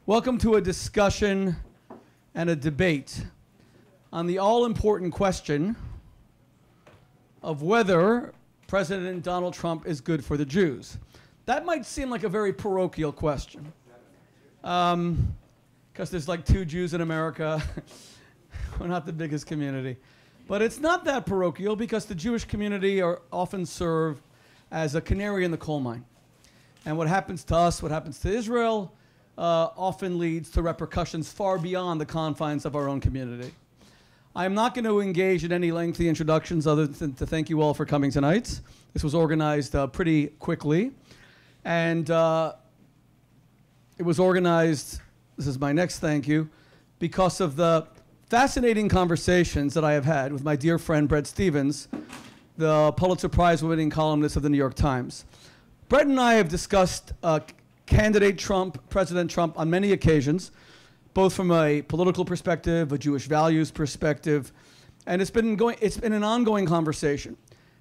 Welcome to a discussion and a debate on the all-important question of whether President Donald Trump is good for the Jews. That might seem like a very parochial question, because there's like 2 Jews in America. We're not the biggest community. But it's not that parochial because the Jewish community are often served as a canary in the coal mine. And what happens to us, what happens to Israel, often leads to repercussions far beyond the confines of our own community. I'm not going to engage in any lengthy introductions other than to thank you all for coming tonight. This was organized pretty quickly. And it was organized, this is my next thank you, because of the fascinating conversations that I have had with my dear friend Bret Stephens, the Pulitzer Prize winning columnist of the New York Times. Bret and I have discussed candidate Trump, President Trump, on many occasions, both from a political perspective, a Jewish values perspective, and it's been an ongoing conversation.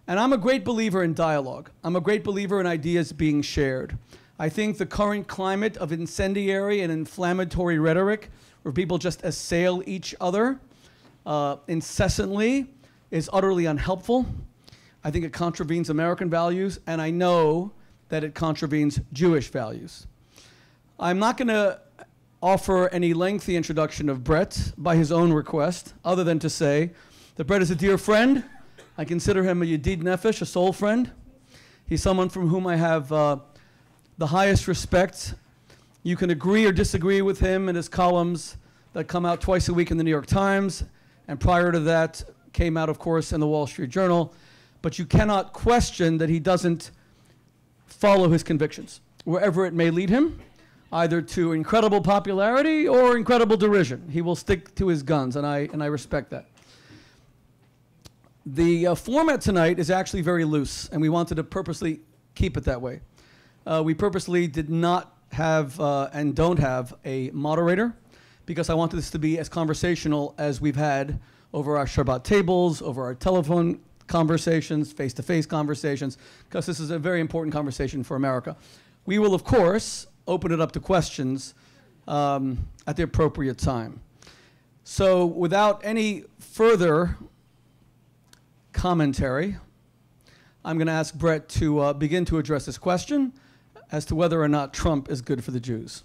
And I'm a great believer in dialogue. I'm a great believer in ideas being shared. I think the current climate of incendiary and inflammatory rhetoric, where people just assail each other incessantly, is utterly unhelpful. I think it contravenes American values, and I know that it contravenes Jewish values. I'm not going to offer any lengthy introduction of Bret by his own request, other than to say that Bret is a dear friend. I consider him a yedid nefesh, a soul friend. He's someone from whom I have the highest respect. You can agree or disagree with him and his columns that come out twice a week in the New York Times, and prior to that came out, of course, in the Wall Street Journal. But you cannot question that he doesn't follow his convictions, wherever it may lead him, either to incredible popularity or incredible derision. He will stick to his guns, and I respect that. The format tonight is actually very loose, and we wanted to purposely keep it that way. We purposely did not have and don't have a moderator, because I wanted this to be as conversational as we've had over our Shabbat tables, over our telephone conversations, face-to-face conversations, because this is a very important conversation for America. We will, of course, open it up to questions at the appropriate time. So without any further commentary, I'm going to ask Bret to begin to address this question as to whether or not Trump is good for the Jews.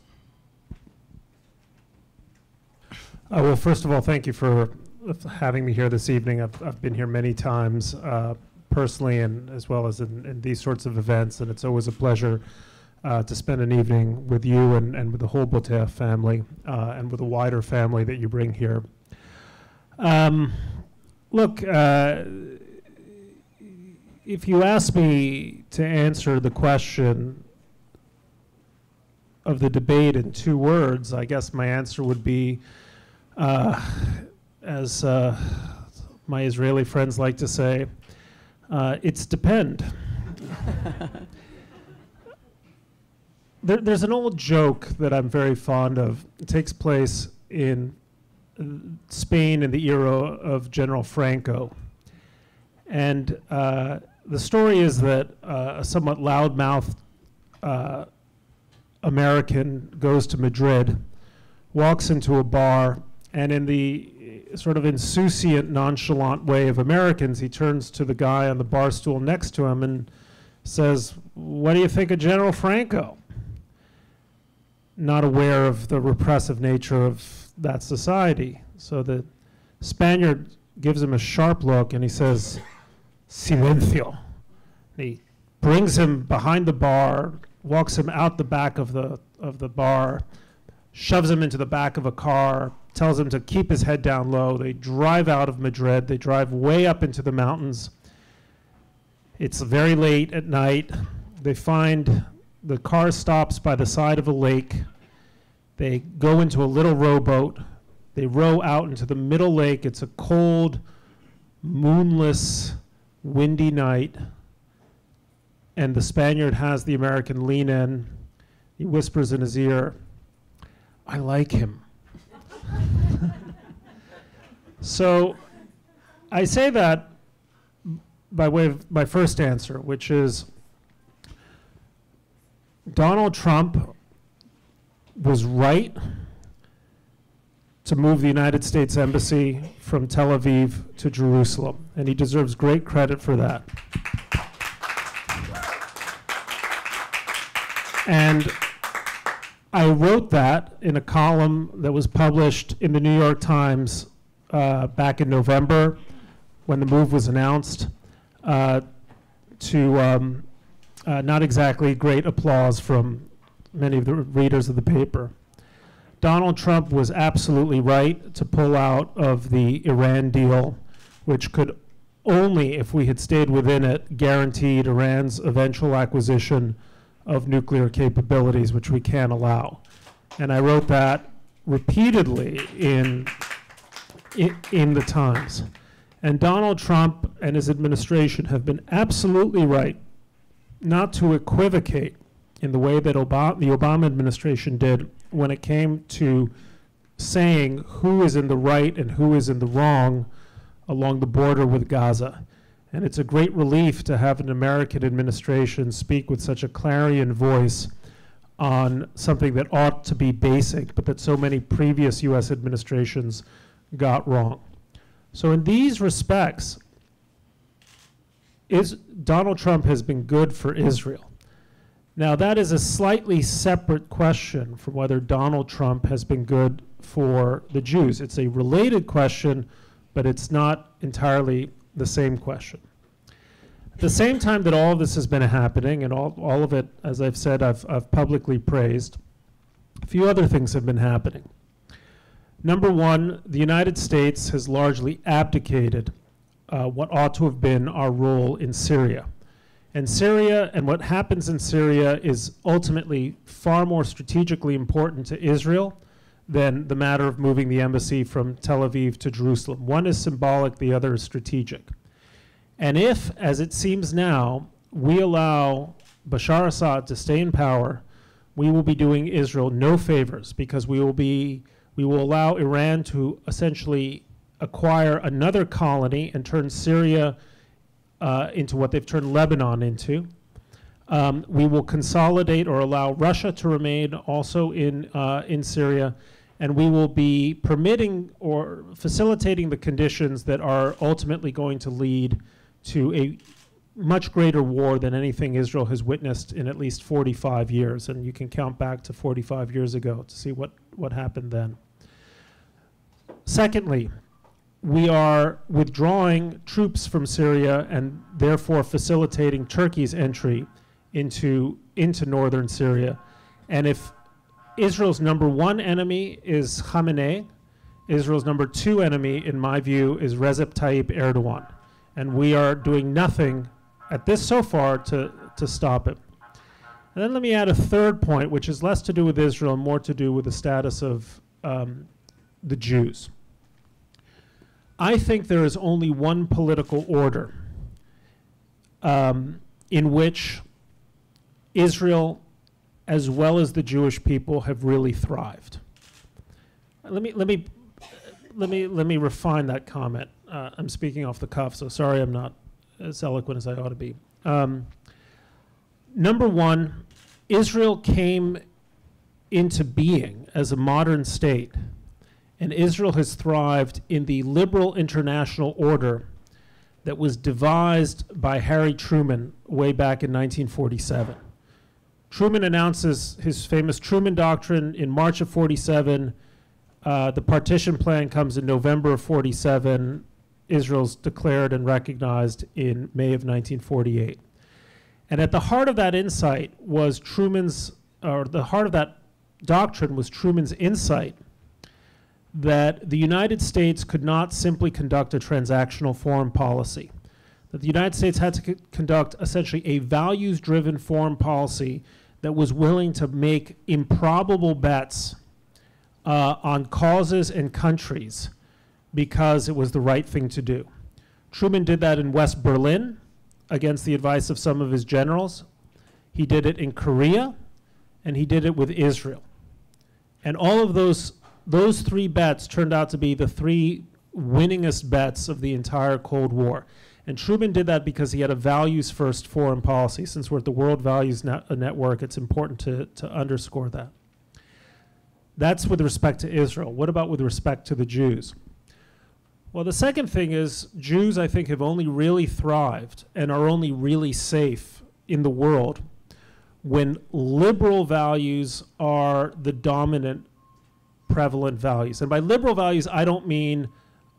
Well, first of all, thank you for having me here this evening. I've been here many times, personally and as well as in these sorts of events, and it's always a pleasure to spend an evening with you and with the whole Botea family and with the wider family that you bring here. Look, if you ask me to answer the question of the debate in 2 words, I guess my answer would be, as my Israeli friends like to say, it's depend. There's an old joke that I'm very fond of. It takes place in Spain in the era of General Franco. And the story is that a somewhat loudmouthed American goes to Madrid, walks into a bar, and in the sort of insouciant, nonchalant way of Americans, he turns to the guy on the bar stool next to him and says, "What do you think of General Franco?" Not aware of the repressive nature of that society. So the Spaniard gives him a sharp look and he says, "Silencio." And he brings him behind the bar, walks him out the back of the bar, shoves him into the back of a car, tells him to keep his head down low. They drive out of Madrid. They drive way up into the mountains. It's very late at night. They find the car stops by the side of a lake. They go into a little rowboat. They row out into the middle lake. It's a cold, moonless, windy night. And the Spaniard has the American lean in. He whispers in his ear, "I like him." So I say that by way of my first answer, which is Donald Trump was right to move the United States Embassy from Tel Aviv to Jerusalem, and he deserves great credit for that. And I wrote that in a column that was published in the New York Times back in November when the move was announced, to not exactly great applause from many of the readers of the paper. Donald Trump was absolutely right to pull out of the Iran deal, which could only, if we had stayed within it, guaranteed Iran's eventual acquisition of nuclear capabilities, which we can't allow. And I wrote that repeatedly in the Times. And Donald Trump and his administration have been absolutely right not to equivocate in the way that the Obama administration did when it came to saying who is in the right and who is in the wrong along the border with Gaza. And it's a great relief to have an American administration speak with such a clarion voice on something that ought to be basic, but that so many previous US administrations got wrong. So in these respects, Donald Trump has been good for Israel. Now that is a slightly separate question from whether Donald Trump has been good for the Jews. It's a related question, but it's not entirely the same question. At the same time that all of this has been happening, and all of it, as I've said, I've publicly praised, a few other things have been happening. Number one, the United States has largely abdicated what ought to have been our role in Syria. And Syria and what happens in Syria is ultimately far more strategically important to Israel than the matter of moving the embassy from Tel Aviv to Jerusalem. One is symbolic, the other is strategic. And if, as it seems now, we allow Bashar Assad to stay in power, we will be doing Israel no favors, because we will allow Iran to essentially acquire another colony and turn Syria into what they've turned Lebanon into. We will consolidate or allow Russia to remain also in Syria, and we will be permitting or facilitating the conditions that are ultimately going to lead to a much greater war than anything Israel has witnessed in at least 45 years. And you can count back to 45 years ago to see what happened then. Secondly, we are withdrawing troops from Syria and therefore facilitating Turkey's entry into northern Syria. And if Israel's number one enemy is Khamenei, Israel's number two enemy, in my view, is Recep Tayyip Erdogan. And we are doing nothing at this so far to stop it. And then let me add a third point, which is less to do with Israel and more to do with the status of the Jews. I think there is only one political order in which Israel, as well as the Jewish people, have really thrived. Let me refine that comment. I'm speaking off the cuff, so sorry I'm not as eloquent as I ought to be. Number one, Israel came into being as a modern state, and Israel has thrived in the liberal international order that was devised by Harry Truman way back in 1947. Truman announces his famous Truman Doctrine in March of 47. The partition plan comes in November of 47. Israel's declared and recognized in May of 1948. And at the heart of that insight was the heart of that doctrine was Truman's insight that the United States could not simply conduct a transactional foreign policy, that the United States had to conduct essentially a values-driven foreign policy that was willing to make improbable bets on causes and countries because it was the right thing to do. Truman did that in West Berlin against the advice of some of his generals. He did it in Korea, and he did it with Israel. And all of those three bets turned out to be the three winningest bets of the entire Cold War. And Truman did that because he had a values-first foreign policy. Since we're at the World Values Network, it's important to underscore that. That's with respect to Israel. What about with respect to the Jews? Well, the second thing is Jews, I think, have only really thrived and are only really safe in the world when liberal values are the dominant prevalent values. And by liberal values, I don't mean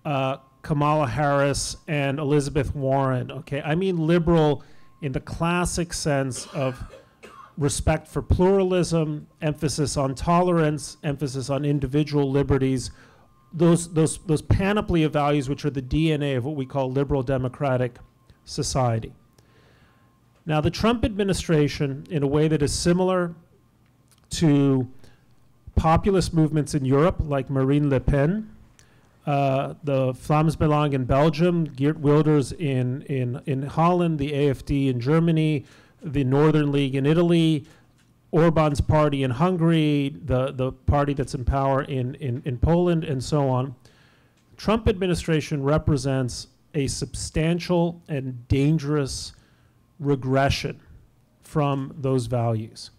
Kamala Harris and Elizabeth Warren, okay? I mean liberal in the classic sense of respect for pluralism, emphasis on tolerance, emphasis on individual liberties, those panoply of values which are the DNA of what we call liberal democratic society. Now, the Trump administration, in a way that is similar to populist movements in Europe, like Marine Le Pen, the Vlaams Belang in Belgium, Geert Wilders in Holland, the AfD in Germany, the Northern League in Italy, Orban's party in Hungary, the party that's in power in Poland, and so on. Trump administration represents a substantial and dangerous regression from those values.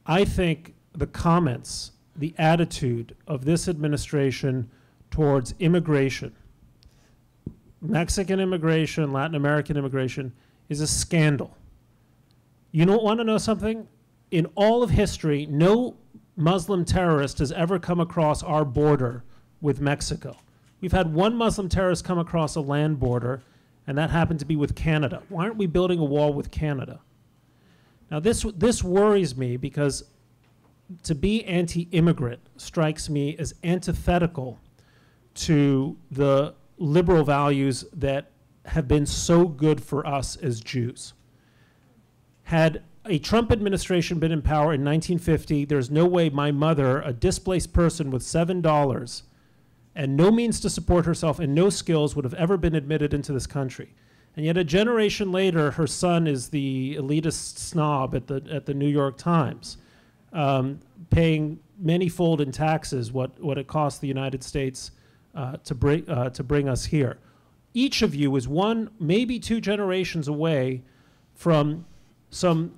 I think the comments, the attitude of this administration towards immigration, Mexican immigration, Latin American immigration, is a scandal. You don't want to know something? In all of history, no Muslim terrorist has ever come across our border with Mexico. We've had one Muslim terrorist come across a land border, and that happened to be with Canada. Why aren't we building a wall with Canada? Now, this worries me because to be anti-immigrant strikes me as antithetical to the liberal values that have been so good for us as Jews. Had a Trump administration been in power in 1950, there's no way my mother, a displaced person with $7 and no means to support herself and no skills, would have ever been admitted into this country. And yet a generation later, her son is the elitist snob at the New York Times, paying many-fold in taxes what it cost the United States to bring us here. Each of you is one, maybe two generations away from some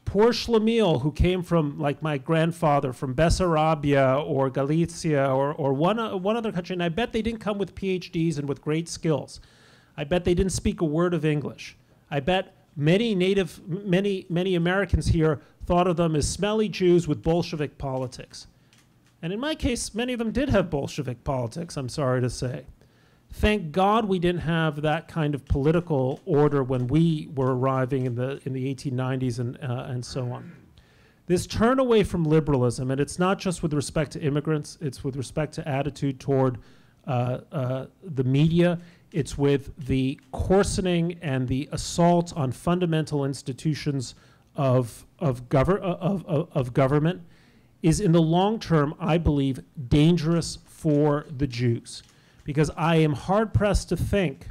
poor schlemiel who came from, like my grandfather, from Bessarabia or Galicia or one other country, and I bet they didn't come with PhDs and with great skills. I bet they didn't speak a word of English. I bet many Americans here thought of them as smelly Jews with Bolshevik politics. And in my case, many of them did have Bolshevik politics, I'm sorry to say. Thank God we didn't have that kind of political order when we were arriving in the 1890s and so on. This turn away from liberalism, and it's not just with respect to immigrants, it's with respect to attitude toward the media, it's with the coarsening and the assault on fundamental institutions of government, is in the long term, I believe, dangerous for the Jews. Because I am hard-pressed to think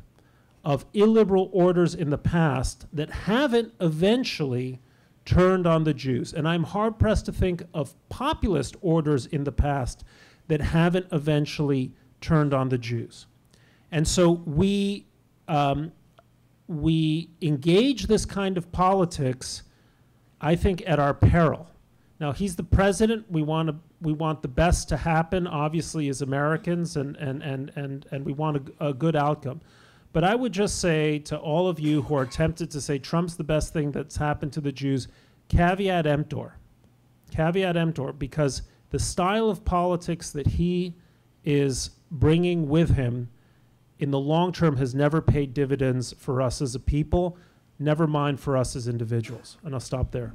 of illiberal orders in the past that haven't eventually turned on the Jews. And I'm hard-pressed to think of populist orders in the past that haven't eventually turned on the Jews. And so we engage this kind of politics, I think, at our peril. Now, he's the president. We want the best to happen, obviously, as Americans, and we want a good outcome. But I would just say to all of you who are tempted to say Trump's the best thing that's happened to the Jews, caveat emptor. Caveat emptor, because the style of politics that he is bringing with him in the long term has never paid dividends for us as a people, never mind for us as individuals. And I'll stop there.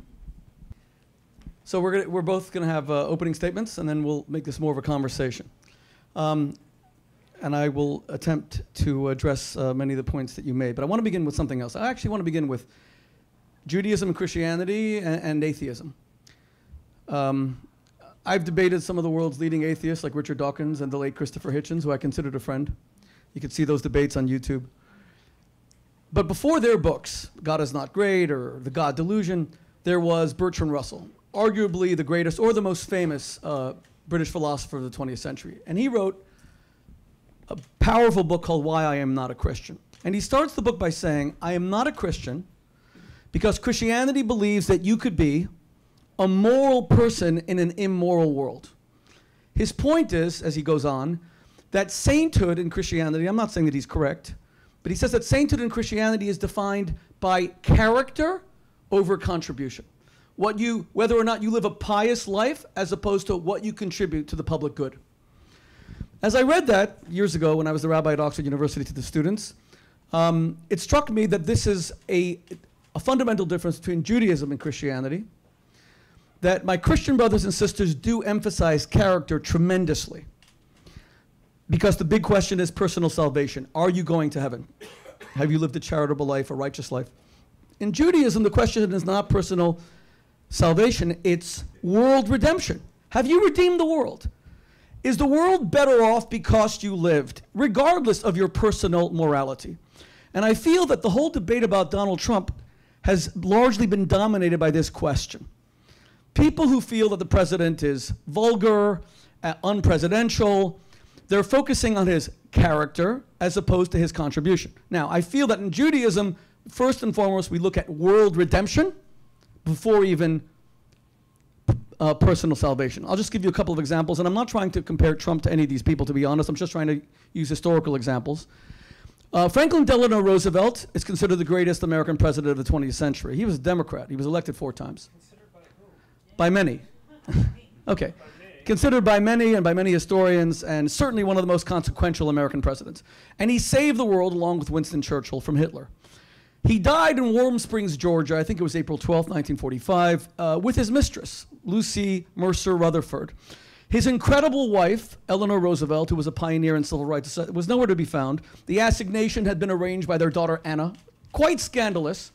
So we're both going to have opening statements, and then we'll make this more of a conversation. And I will attempt to address many of the points that you made. But I want to begin with something else. I actually want to begin with Judaism and Christianity and atheism. I've debated some of the world's leading atheists, like Richard Dawkins and the late Christopher Hitchens, who I considered a friend. You can see those debates on YouTube. But before their books, God is Not Great or The God Delusion, there was Bertrand Russell, arguably the greatest or the most famous British philosopher of the 20th century. And he wrote a powerful book called Why I Am Not a Christian. And he starts the book by saying, I am not a Christian because Christianity believes that you could be a moral person in an immoral world. His point is, as he goes on, that sainthood in Christianity, I'm not saying that he's correct, but he says that sainthood in Christianity is defined by character over contribution. Whether or not you live a pious life as opposed to what you contribute to the public good. As I read that years ago when I was the rabbi at Oxford University to the students, it struck me that this is a fundamental difference between Judaism and Christianity, that my Christian brothers and sisters do emphasize character tremendously. Because the big question is personal salvation. Are you going to heaven? Have you lived a charitable life, a righteous life? In Judaism, the question is not personal salvation, it's world redemption. Have you redeemed the world? Is the world better off because you lived, regardless of your personal morality? And I feel that the whole debate about Donald Trump has largely been dominated by this question. People who feel that the president is vulgar, unpresidential, they're focusing on his character as opposed to his contribution. Now, I feel that in Judaism, first and foremost, we look at world redemption before even personal salvation. I'll just give you a couple of examples, and I'm not trying to compare Trump to any of these people, to be honest. I'm just trying to use historical examples. Franklin Delano Roosevelt is considered the greatest American president of the 20th century. He was a Democrat. He was elected 4 times. Considered by who? By many. Okay. Considered by many and by many historians, and certainly one of the most consequential American presidents. And he saved the world along with Winston Churchill from Hitler. He died in Warm Springs, Georgia, I think it was April 12, 1945, with his mistress, Lucy Mercer Rutherford. His incredible wife, Eleanor Roosevelt, who was a pioneer in civil rights, was nowhere to be found. The assignation had been arranged by their daughter, Anna. Quite scandalous.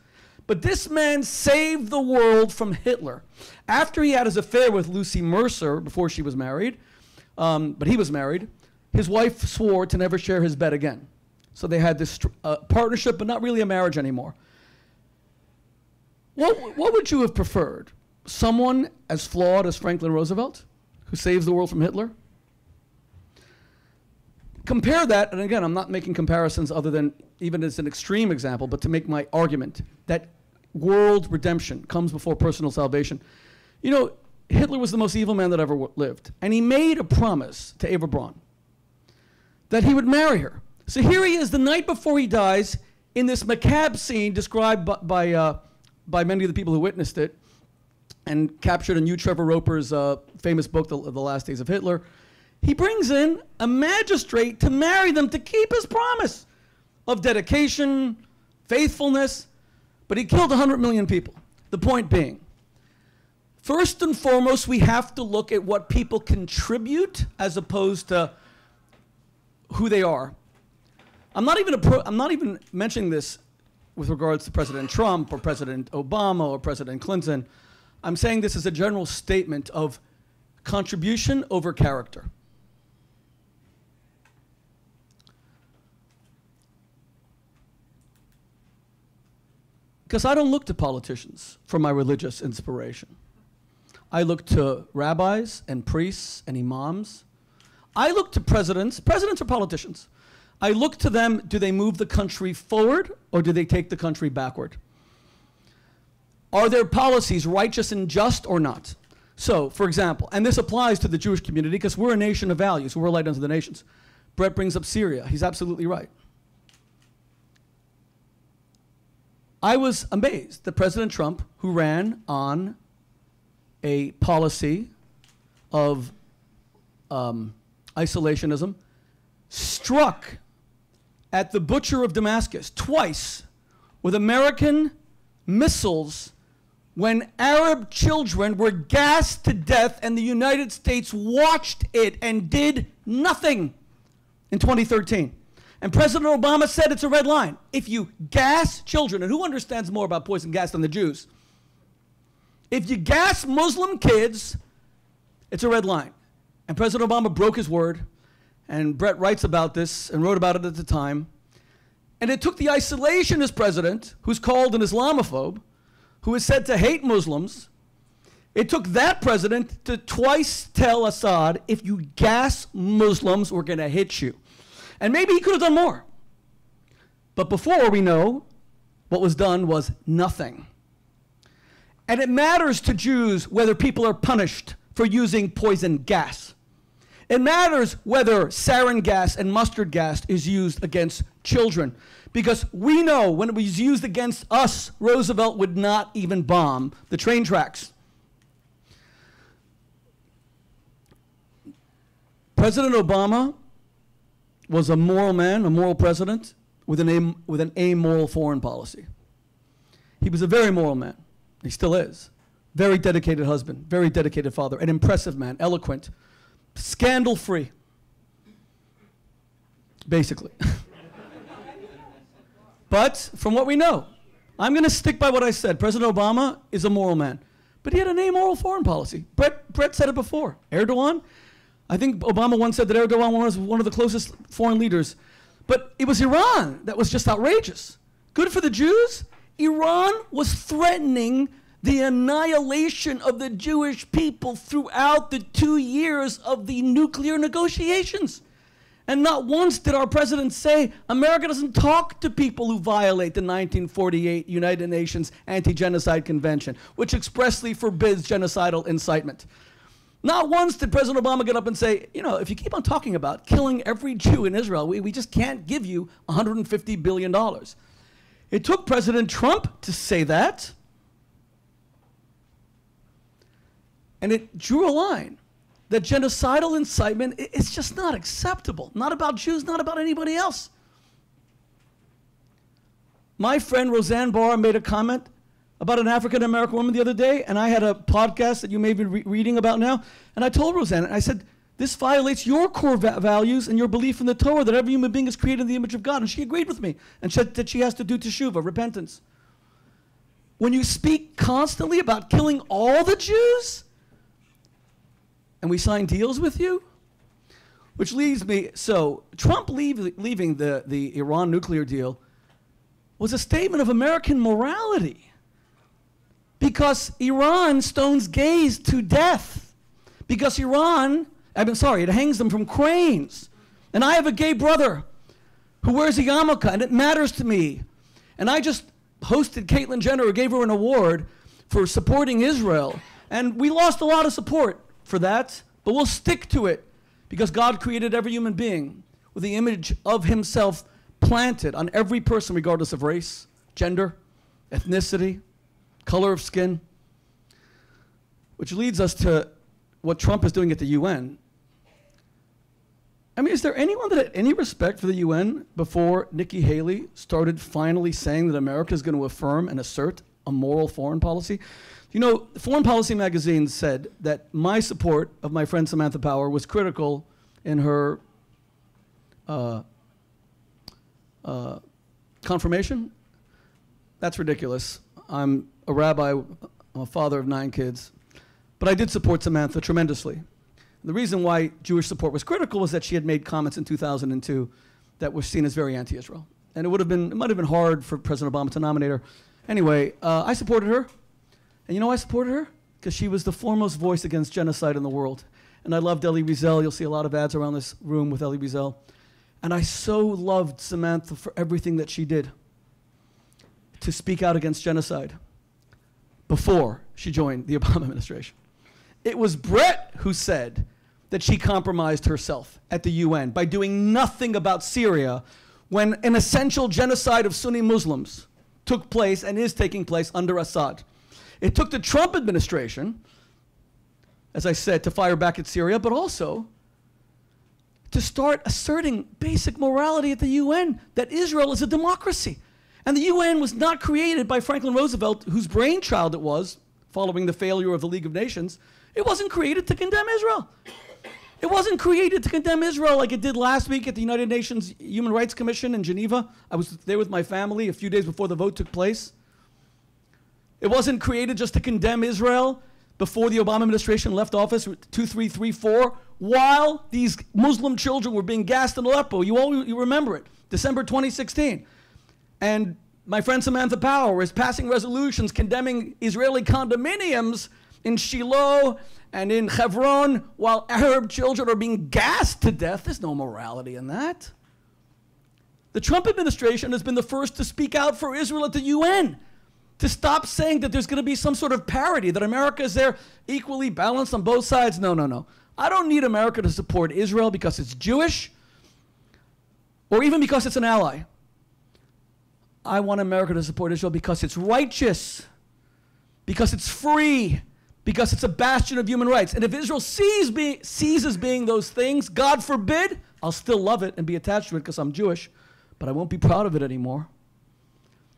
But this man saved the world from Hitler. After he had his affair with Lucy Mercer, before she was married, but he was married, his wife swore to never share his bed again. So they had this partnership, but not really a marriage anymore. What would you have preferred? Someone as flawed as Franklin Roosevelt, who saves the world from Hitler? Compare that, and again, I'm not making comparisons other than even as an extreme example, but to make my argument that world redemption comes before personal salvation. You know, Hitler was the most evil man that ever lived, and he made a promise to Eva Braun that he would marry her. So here he is the night before he dies in this macabre scene described by many of the people who witnessed it and captured in Hugh Trevor Roper's famous book, The Last Days of Hitler. He brings in a magistrate to marry them to keep his promise of dedication, faithfulness, but he killed 100 million people. The point being, first and foremost, we have to look at what people contribute as opposed to who they are. I'm not even mentioning this with regards to President Trump or President Obama or President Clinton. I'm saying this as a general statement of contribution over character. Because I don't look to politicians for my religious inspiration. I look to rabbis and priests and imams. I look to presidents. Presidents are politicians. I look to them, do they move the country forward or do they take the country backward? Are their policies righteous and just or not? So, for example, and this applies to the Jewish community because we're a nation of values, we're a light unto the nations. Bret brings up Syria. He's absolutely right. I was amazed that President Trump, who ran on a policy of isolationism, struck at the butcher of Damascus twice with American missiles when Arab children were gassed to death and the United States watched it and did nothing in 2013. And President Obama said it's a red line. If you gas children, and who understands more about poison gas than the Jews? If you gas Muslim kids, it's a red line. And President Obama broke his word, and Bret writes about this and wrote about it at the time. And it took the isolationist president, who's called an Islamophobe, who is said to hate Muslims, it took that president to twice tell Assad, if you gas Muslims, we're going to hit you. And maybe he could have done more. But before we know, what was done was nothing. And it matters to Jews whether people are punished for using poison gas. It matters whether sarin gas and mustard gas is used against children, because we know when it was used against us, Roosevelt would not even bomb the train tracks. President Obama was a moral man, a moral president with an amoral foreign policy. He was a very moral man. He still is. Very dedicated husband, very dedicated father, an impressive man, eloquent, scandal-free, basically. But from what we know, I'm going to stick by what I said. President Obama is a moral man, but he had an amoral foreign policy. Bret said it before. Erdogan, I think Obama once said that Erdogan was one of the closest foreign leaders, but it was Iran that was just outrageous. Good for the Jews. Iran was threatening the annihilation of the Jewish people throughout the 2 years of the nuclear negotiations. And not once did our president say, America doesn't talk to people who violate the 1948 United Nations Anti-Genocide Convention, which expressly forbids genocidal incitement. Not once did President Obama get up and say, you know, if you keep on talking about killing every Jew in Israel, we just can't give you $150 billion. It took President Trump to say that. And it drew a line that genocidal incitement is just not acceptable. Not about Jews, not about anybody else. My friend Roseanne Barr made a comment about an African-American woman the other day, and I had a podcast that you may be reading about now, and I told Roseanne, I said, this violates your core values and your belief in the Torah that every human being is created in the image of God, and she agreed with me, and said that she has to do teshuvah, repentance. When you speak constantly about killing all the Jews, and we sign deals with you, which leads me, so Trump leaving the Iran nuclear deal was a statement of American morality, because Iran stones gays to death, because Iran, it hangs them from cranes. And I have a gay brother who wears a yarmulke, and it matters to me. And I just hosted Caitlyn Jenner, who gave her an award for supporting Israel. And we lost a lot of support for that, but we'll stick to it, because God created every human being with the image of himself planted on every person, regardless of race, gender, ethnicity, color of skin. Which leads us to what Trump is doing at the UN. I mean, is there anyone that had any respect for the UN before Nikki Haley started finally saying that America is going to affirm and assert a moral foreign policy? You know, Foreign Policy magazine said that my support of my friend Samantha Power was critical in her confirmation. That's ridiculous. I'm a rabbi, I'm a father of 9 kids, but I did support Samantha tremendously. The reason why Jewish support was critical was that she had made comments in 2002 that were seen as very anti-Israel. And it might have been hard for President Obama to nominate her. Anyway, I supported her. And you know why I supported her? Because she was the foremost voice against genocide in the world. And I loved Elie Wiesel. You'll see a lot of ads around this room with Elie Wiesel. And I so loved Samantha for everything that she did to speak out against genocide before she joined the Obama administration. It was Bret who said that she compromised herself at the UN by doing nothing about Syria when an essential genocide of Sunni Muslims took place and is taking place under Assad. It took the Trump administration, as I said, to fire back at Syria, but also to start asserting basic morality at the UN, that Israel is a democracy. And the UN was not created by Franklin Roosevelt, whose brainchild it was, following the failure of the League of Nations. It wasn't created to condemn Israel. It wasn't created to condemn Israel like it did last week at the United Nations Human Rights Commission in Geneva. I was there with my family a few days before the vote took place. It wasn't created just to condemn Israel before the Obama administration left office, 2334, while these Muslim children were being gassed in Aleppo. You remember it, December 2016. And my friend Samantha Power is passing resolutions condemning Israeli condominiums in Shiloh and in Hebron while Arab children are being gassed to death. There's no morality in that. The Trump administration has been the first to speak out for Israel at the UN, to stop saying that there's going to be some sort of parity, that America is there equally balanced on both sides. No, no, no. I don't need America to support Israel because it's Jewish or even because it's an ally. I want America to support Israel because it's righteous, because it's free, because it's a bastion of human rights. And if Israel ceases being those things, God forbid, I'll still love it and be attached to it because I'm Jewish, but I won't be proud of it anymore.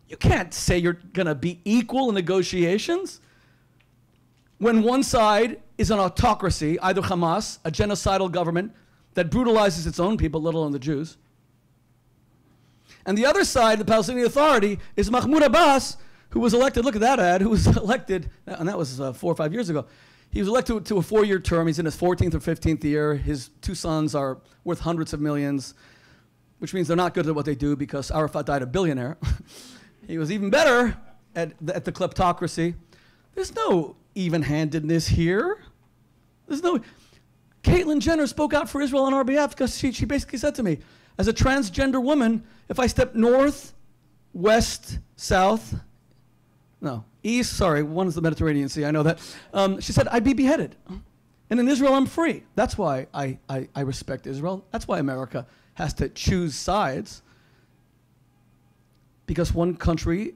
You can't say you're going to be equal in negotiations when one side is an autocracy, either Hamas, a genocidal government that brutalizes its own people, let alone the Jews, and the other side, the Palestinian Authority, is Mahmoud Abbas, who was elected, look at that ad, who was elected, and that was 4 or 5 years ago. He was elected to a 4-year term. He's in his 14th or 15th year. His 2 sons are worth hundreds of millions, which means they're not good at what they do because Arafat died a billionaire. He was even better at the kleptocracy. There's no even-handedness here. There's no... Caitlyn Jenner spoke out for Israel on our behalf because she basically said to me, as a transgender woman, if I step north, west, south, no, east, sorry, one is the Mediterranean Sea, I know that. She said, I'd be beheaded. And in Israel, I'm free. That's why I respect Israel. That's why America has to choose sides. Because one country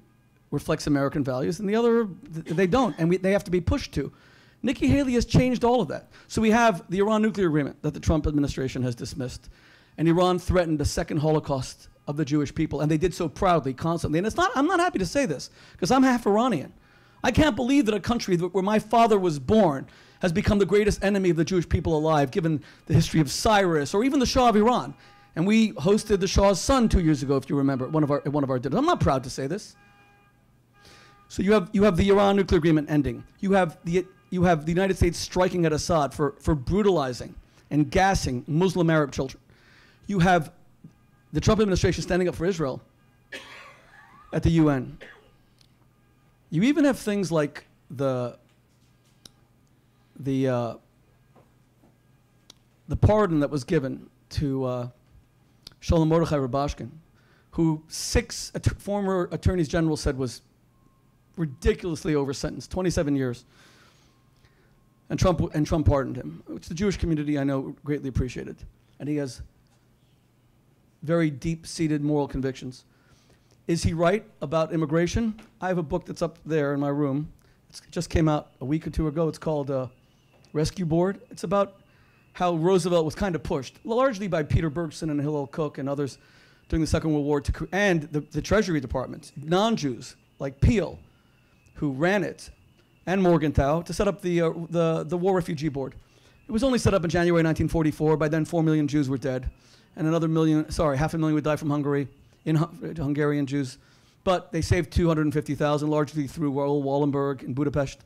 reflects American values and the other, they don't. And they have to be pushed to. Nikki Haley has changed all of that. So we have the Iran nuclear agreement that the Trump administration has dismissed. And Iran threatened a second Holocaust of the Jewish people, and they did so proudly, constantly. And I'm not happy to say this, because I'm half Iranian. I can't believe that a country where my father was born has become the greatest enemy of the Jewish people alive, given the history of Cyrus, or even the Shah of Iran. And we hosted the Shah's son 2 years ago, if you remember, at one of our dinners. I'm not proud to say this. So you have the Iran nuclear agreement ending. You have the United States striking at Assad for brutalizing and gassing Muslim Arab children. You have the Trump administration standing up for Israel at the UN. You even have things like the pardon that was given to Shalom Mordechai Rubashkin, who 6 former attorneys general said was ridiculously over-sentenced, 27 years. And Trump pardoned him, which the Jewish community I know greatly appreciated. And he has very deep-seated moral convictions. Is he right about immigration? I have a book that's up there in my room. It just came out a week or 2 ago. It's called Rescue Board. It's about how Roosevelt was kind of pushed, largely by Peter Bergson and Hillel Koch and others during the Second World War, and the Treasury Department, non-Jews like Peel, who ran it, and Morgenthau, to set up the War Refugee Board. It was only set up in January 1944. By then, 4 million Jews were dead. And another half a million would die from Hungary, Hungarian Jews. But they saved 250,000, largely through Raoul Wallenberg in Budapest.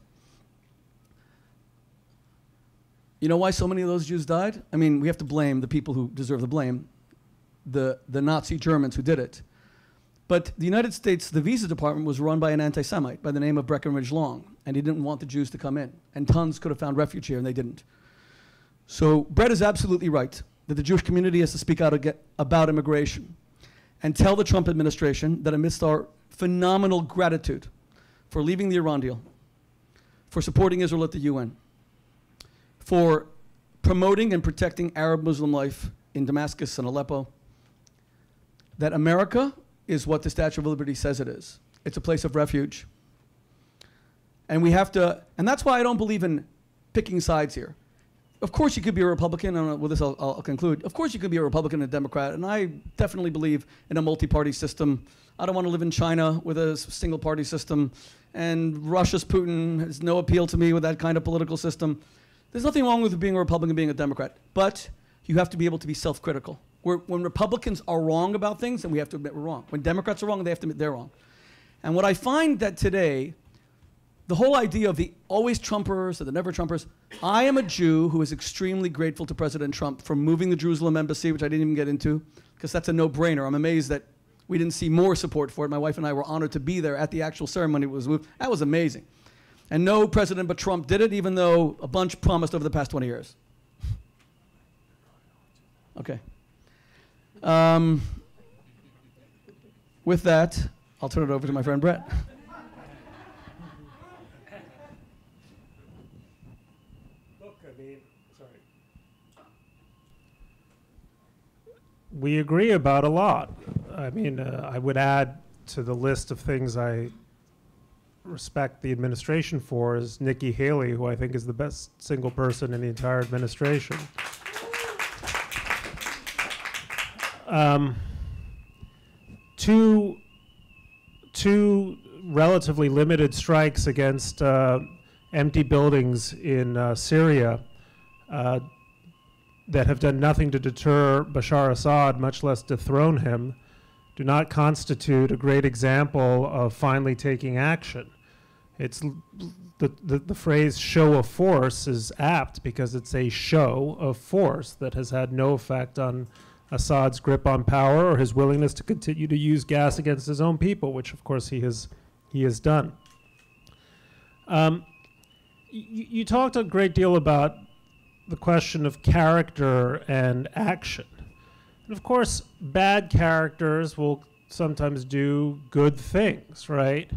You know why so many of those Jews died? I mean, we have to blame the people who deserve the blame, the Nazi Germans who did it. But the United States, the visa department was run by an anti-Semite by the name of Breckinridge Long, and he didn't want the Jews to come in. And tons could have found refuge here, and they didn't. So Bret is absolutely right that the Jewish community has to speak out about immigration and tell the Trump administration that amidst our phenomenal gratitude for leaving the Iran deal, for supporting Israel at the UN, for promoting and protecting Arab-Muslim life in Damascus and Aleppo, that America is what the Statue of Liberty says it is. It's a place of refuge. And we have to, and that's why I don't believe in picking sides here. Of course you could be a Republican, and with this I'll conclude. Of course you could be a Republican and a Democrat, and I definitely believe in a multi-party system. I don't want to live in China with a single-party system, and Russia's Putin has no appeal to me with that kind of political system. There's nothing wrong with being a Republican and being a Democrat, but you have to be able to be self-critical. When Republicans are wrong about things, then we have to admit we're wrong. When Democrats are wrong, they have to admit they're wrong. And what I find that today, the whole idea of the always Trumpers or the never Trumpers, I am a Jew who is extremely grateful to President Trump for moving the Jerusalem embassy, which I didn't even get into, because that's a no-brainer. I'm amazed that we didn't see more support for it. My wife and I were honored to be there at the actual ceremony it was moved. That was amazing. And no president but Trump did it, even though a bunch promised over the past 20 years. Okay. With that, I'll turn it over to my friend Bret. Look, I mean, sorry. we agree about a lot. I mean, I would add to the list of things I respect the administration for is Nikki Haley, who I think is the best single person in the entire administration. Two relatively limited strikes against empty buildings in Syria that have done nothing to deter Bashar Assad, much less dethrone him, do not constitute a great example of finally taking action. It's the phrase show of force is apt because it's a show of force that has had no effect on Assad's grip on power or his willingness to continue to use gas against his own people, which of course he has done. You talked a great deal about the question of character and action. And of course, bad characters will sometimes do good things, right?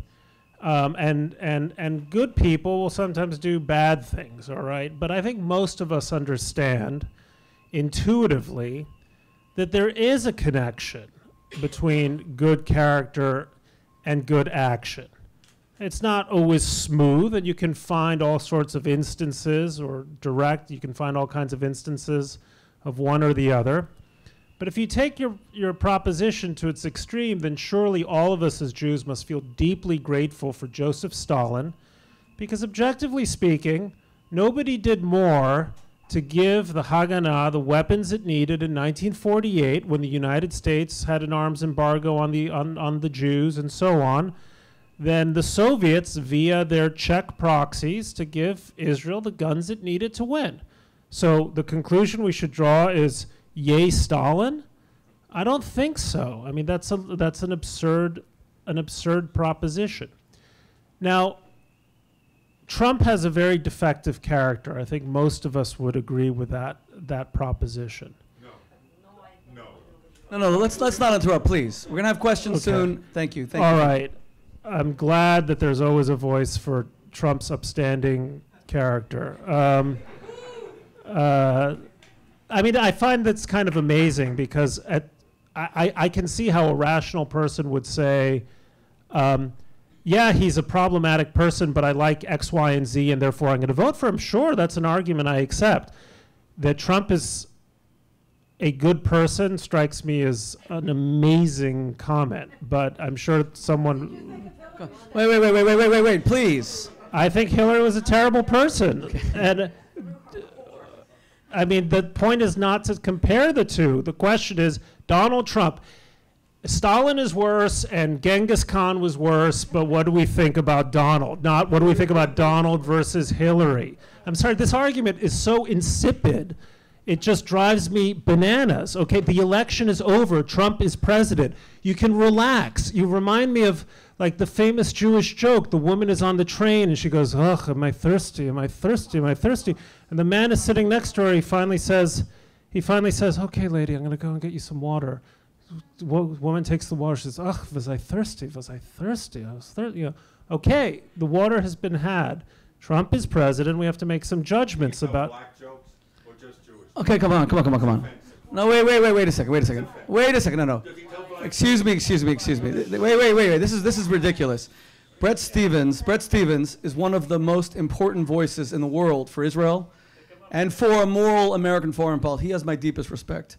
And good people will sometimes do bad things, all right? But I think most of us understand intuitively that there is a connection between good character and good action. It's not always smooth, and you can find all sorts of instances, or direct, you can find all kinds of instances of one or the other. But if you take your proposition to its extreme, then surely all of us as Jews must feel deeply grateful for Joseph Stalin, because objectively speaking, nobody did more to give the Haganah the weapons it needed in 1948 when the United States had an arms embargo on the Jews and so on, than the Soviets via their Czech proxies to give Israel the guns it needed to win. So the conclusion we should draw is, yay Stalin? I don't think so. I mean, that's an absurd proposition. Now, Trump has a very defective character. I think most of us would agree with that proposition. No, let's not interrupt, please. We're gonna have questions soon. Thank you. All right. I'm glad that there's always a voice for Trump's upstanding character. I mean, I find that's kind of amazing because I can see how a rational person would say, yeah, he's a problematic person, but I like X, Y, and Z, and therefore I'm going to vote for him. Sure, that's an argument I accept. That Trump is a good person strikes me as an amazing comment, but I'm sure someone... Wait, please. I think Hillary was a terrible person. Okay. And I mean, the point is not to compare the two. The question is, Donald Trump, Stalin is worse and Genghis Khan was worse, but what do we think about Donald? Not what do we think about Donald versus Hillary. I'm sorry, this argument is so insipid. It just drives me bananas. Okay, the election is over. Trump is president. You can relax. You remind me of like the famous Jewish joke. The woman is on the train and she goes, ugh, am I thirsty? Am I thirsty? Am I thirsty? And the man is sitting next to her. He finally says, okay, lady, I'm going to go and get you some water. Woman takes the water. She says, ugh, was I thirsty? Was I thirsty? I was thirsty. You know, okay, the water has been had. Trump is president. We have to make some judgments about... Black jokes or just Jewish? Okay, come on. No, wait a second. No. Excuse me. Wait. This is ridiculous. Bret Stephens is one of the most important voices in the world for Israel and for a moral American foreign policy. He has my deepest respect.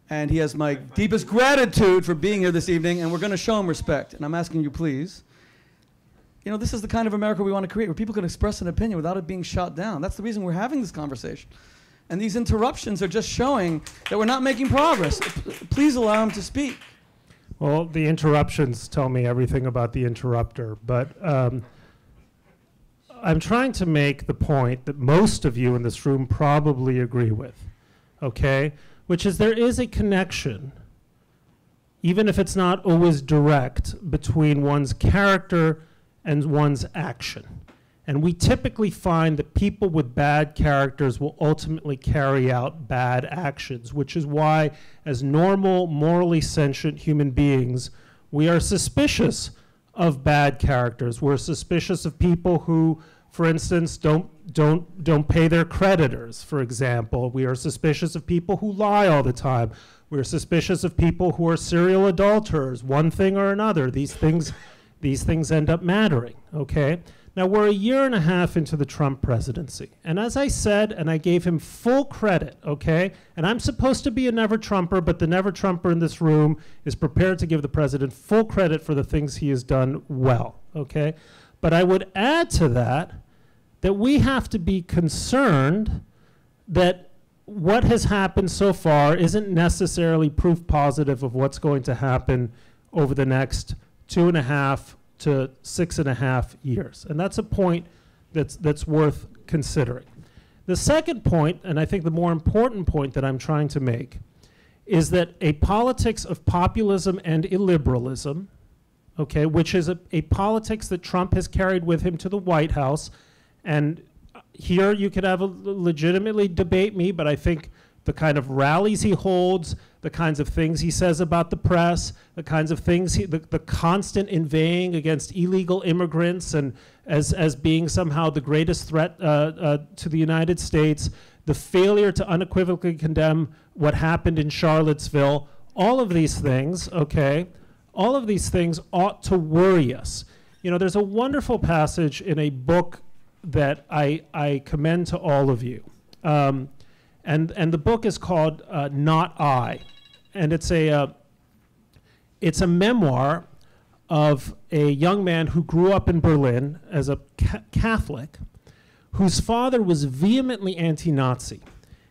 And he has my deepest gratitude for being here this evening, and we're going to show him respect. And I'm asking you, please. You know, this is the kind of America we want to create, where people can express an opinion without it being shot down. That's the reason we're having this conversation. And these interruptions are just showing that we're not making progress. Please allow him to speak. Well, the interruptions tell me everything about the interrupter, but I'm trying to make the point that most of you in this room probably agree with, okay? Which is there is a connection, even if it's not always direct, between one's character and one's action. And we typically find that people with bad characters will ultimately carry out bad actions, which is why, as normal, morally sentient human beings, we are suspicious of bad characters. We're suspicious of people who, for instance, don't don't pay their creditors, for example. We are suspicious of people who lie all the time. We're suspicious of people who are serial adulterers, one thing or another. These things end up mattering, okay? Now, we're a year and a half into the Trump presidency. And as I said, and I gave him full credit, okay? And I'm supposed to be a never-Trumper, but the never-Trumper in this room is prepared to give the president full credit for the things he has done well, okay? But I would add to that we have to be concerned that what has happened so far isn't necessarily proof positive of what's going to happen over the next 2.5 to 6.5 years. And that's a point that's worth considering. The second point, and I think the more important point that I'm trying to make, is that a politics of populism and illiberalism, okay, which is a politics that Trump has carried with him to the White House, and here you could have legitimately debate me, but I think the kind of rallies he holds, the kinds of things he says about the press, the kinds of things, the constant inveighing against illegal immigrants and as being somehow the greatest threat to the United States, the failure to unequivocally condemn what happened in Charlottesville, all of these things, okay, all of these things ought to worry us. You know, there's a wonderful passage in a book that I commend to all of you. And the book is called Not I. And it's a memoir of a young man who grew up in Berlin as a Catholic, whose father was vehemently anti-Nazi.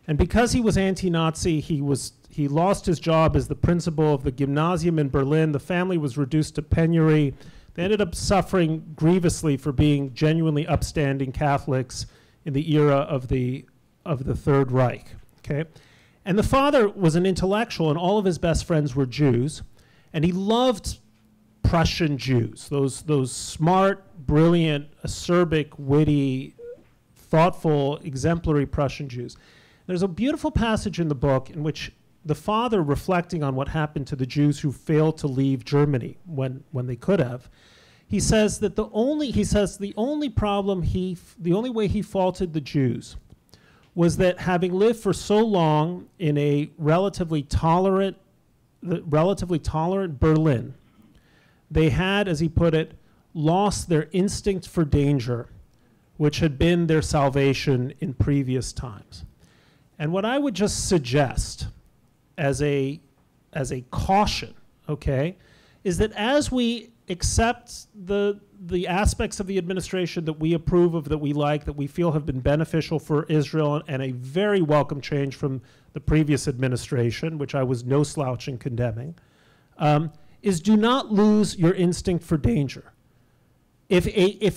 And because he was anti-Nazi, he lost his job as the principal of the gymnasium in Berlin. The family was reduced to penury. They ended up suffering grievously for being genuinely upstanding Catholics in the era of the Third Reich, okay? And the father was an intellectual, and all of his best friends were Jews, and he loved Prussian Jews, those smart, brilliant, acerbic, witty, thoughtful, exemplary Prussian Jews. There's a beautiful passage in the book in which the father, reflecting on what happened to the Jews who failed to leave Germany when they could have, he says that the only way he faulted the Jews was that having lived for so long in a relatively tolerant Berlin, they had, as he put it, lost their instinct for danger, which had been their salvation in previous times. And what I would just suggest as a caution, okay, is that as we accept the aspects of the administration that we approve of, that we like, that we feel have been beneficial for Israel, and a very welcome change from the previous administration, which I was no slouch in condemning, is do not lose your instinct for danger. If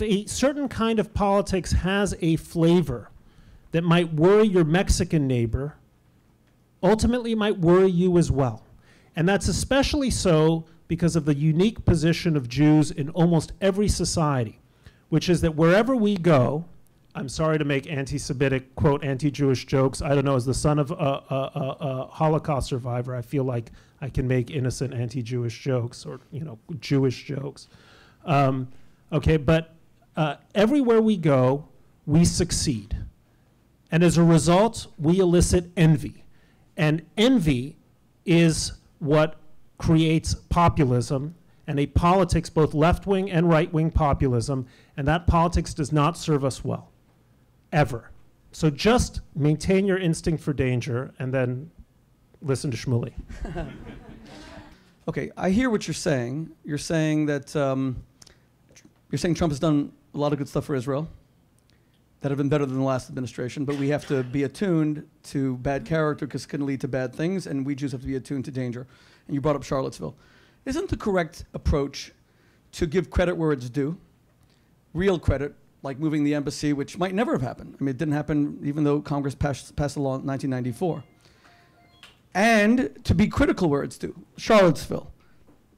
a certain kind of politics has a flavor that might worry your Mexican neighbor, ultimately might worry you as well. And that's especially so because of the unique position of Jews in almost every society, which is that wherever we go, I'm sorry to make anti-Semitic, quote, anti-Jewish jokes. I don't know, as the son of a Holocaust survivor, I feel like I can make innocent anti-Jewish jokes or, you know, Jewish jokes. Okay, but everywhere we go, we succeed. And as a result, we elicit envy. And envy is what creates populism and a politics, both left-wing and right-wing populism, and that politics does not serve us well, ever. So just maintain your instinct for danger and then listen to Shmuley. Okay, I hear what you're saying. You're saying that you're saying Trump has done a lot of good stuff for Israel that have been better than the last administration, but we have to be attuned to bad character because it can lead to bad things, and we Jews have to be attuned to danger. And you brought up Charlottesville. Isn't the correct approach to give credit where it's due, real credit, like moving the embassy, which might never have happened? I mean, it didn't happen even though Congress passed a law in 1994. And to be critical where it's due. Charlottesville.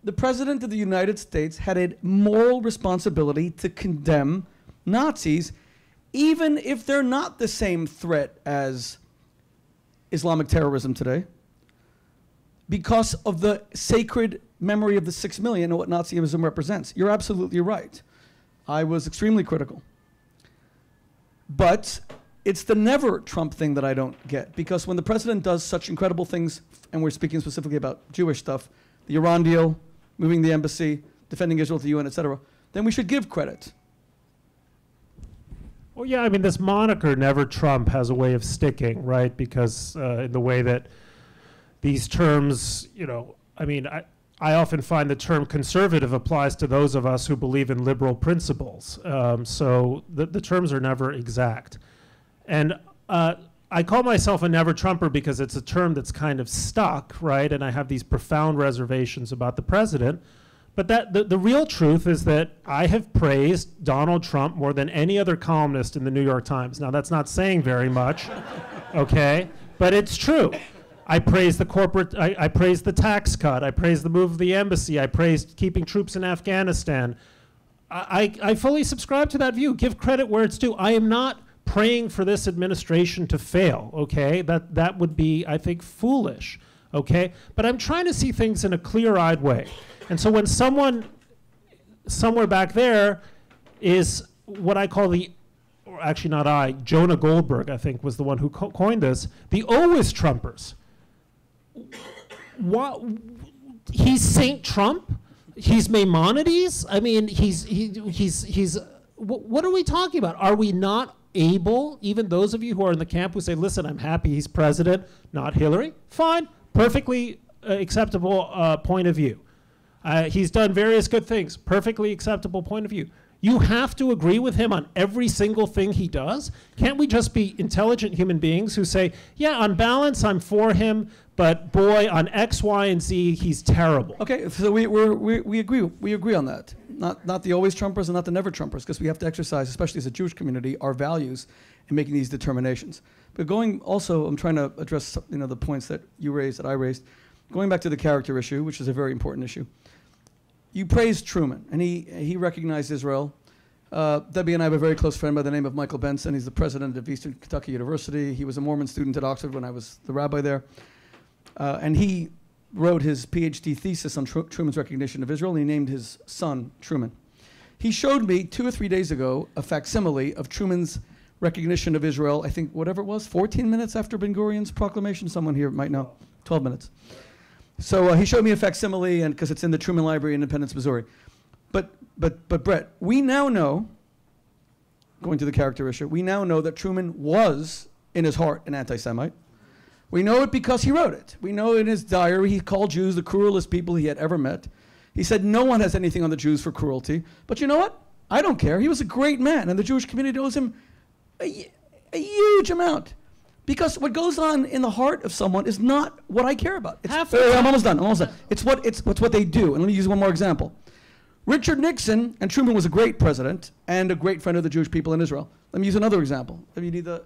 The President of the United States had a moral responsibility to condemn Nazis, even if they're not the same threat as Islamic terrorism today, because of the sacred memory of the 6 million and what Nazism represents. You're absolutely right. I was extremely critical. But it's the never Trump thing that I don't get, because when the president does such incredible things, and we're speaking specifically about Jewish stuff, the Iran deal, moving the embassy, defending Israel to the UN, etc., then we should give credit. Well, yeah, I mean, this moniker, Never Trump, has a way of sticking, right? Because in the way that these terms, you know, I mean, I often find the term conservative applies to those of us who believe in liberal principles. So the terms are never exact. And I call myself a never Trumper because it's a term that's kind of stuck, right? And I have these profound reservations about the president. But the real truth is that I have praised Donald Trump more than any other columnist in the New York Times. Now, that's not saying very much, okay? But it's true. I praised the corporate, I praised the tax cut, I praised the move of the embassy, I praised keeping troops in Afghanistan. I fully subscribe to that view. Give credit where it's due. I am not praying for this administration to fail, okay? That would be, I think, foolish, okay? But I'm trying to see things in a clear-eyed way. And so when someone somewhere back there is what I call the, or actually not I, Jonah Goldberg, I think, was the one who coined this, the always Trumpers. What? He's Saint Trump? He's Maimonides? I mean, he's what are we talking about? Are we not able, even those of you who are in the camp who say, listen, I'm happy he's president, not Hillary, fine, perfectly acceptable point of view. He's done various good things, perfectly acceptable point of view. You have to agree with him on every single thing he does? Can't we just be intelligent human beings who say, yeah, on balance, I'm for him, but boy, on X, Y, and Z, he's terrible? Okay, so we agree on that. Not the always Trumpers and not the never Trumpers, because we have to exercise, especially as a Jewish community, our values in making these determinations. But going also, I'm trying to address the points that you raised, that I raised. Going back to the character issue, which is a very important issue. You praised Truman, and he recognized Israel. Debbie and I have a very close friend by the name of Michael Benson. He's the president of Eastern Kentucky University. He was a Mormon student at Oxford when I was the rabbi there. And he wrote his PhD thesis on Truman's recognition of Israel, and he named his son Truman. He showed me 2 or 3 days ago a facsimile of Truman's recognition of Israel, I think whatever it was, 14 minutes after Ben-Gurion's proclamation. Someone here might know, 12 minutes. So he showed me a facsimile, and because it's in the Truman Library in Independence, Missouri. But Bret, we now know, going to the character issue, we now know that Truman was, in his heart, an anti-Semite. We know it because he wrote it. We know in his diary he called Jews the cruelest people he had ever met. He said no one has anything on the Jews for cruelty. But you know what? I don't care. He was a great man, and the Jewish community owes him a huge amount. Because what goes on in the heart of someone is not what I care about. I'm almost done. It's what they do. And let me use one more example. Richard Nixon, and Truman was a great president and a great friend of the Jewish people in Israel. Let me use another example. Let me need the,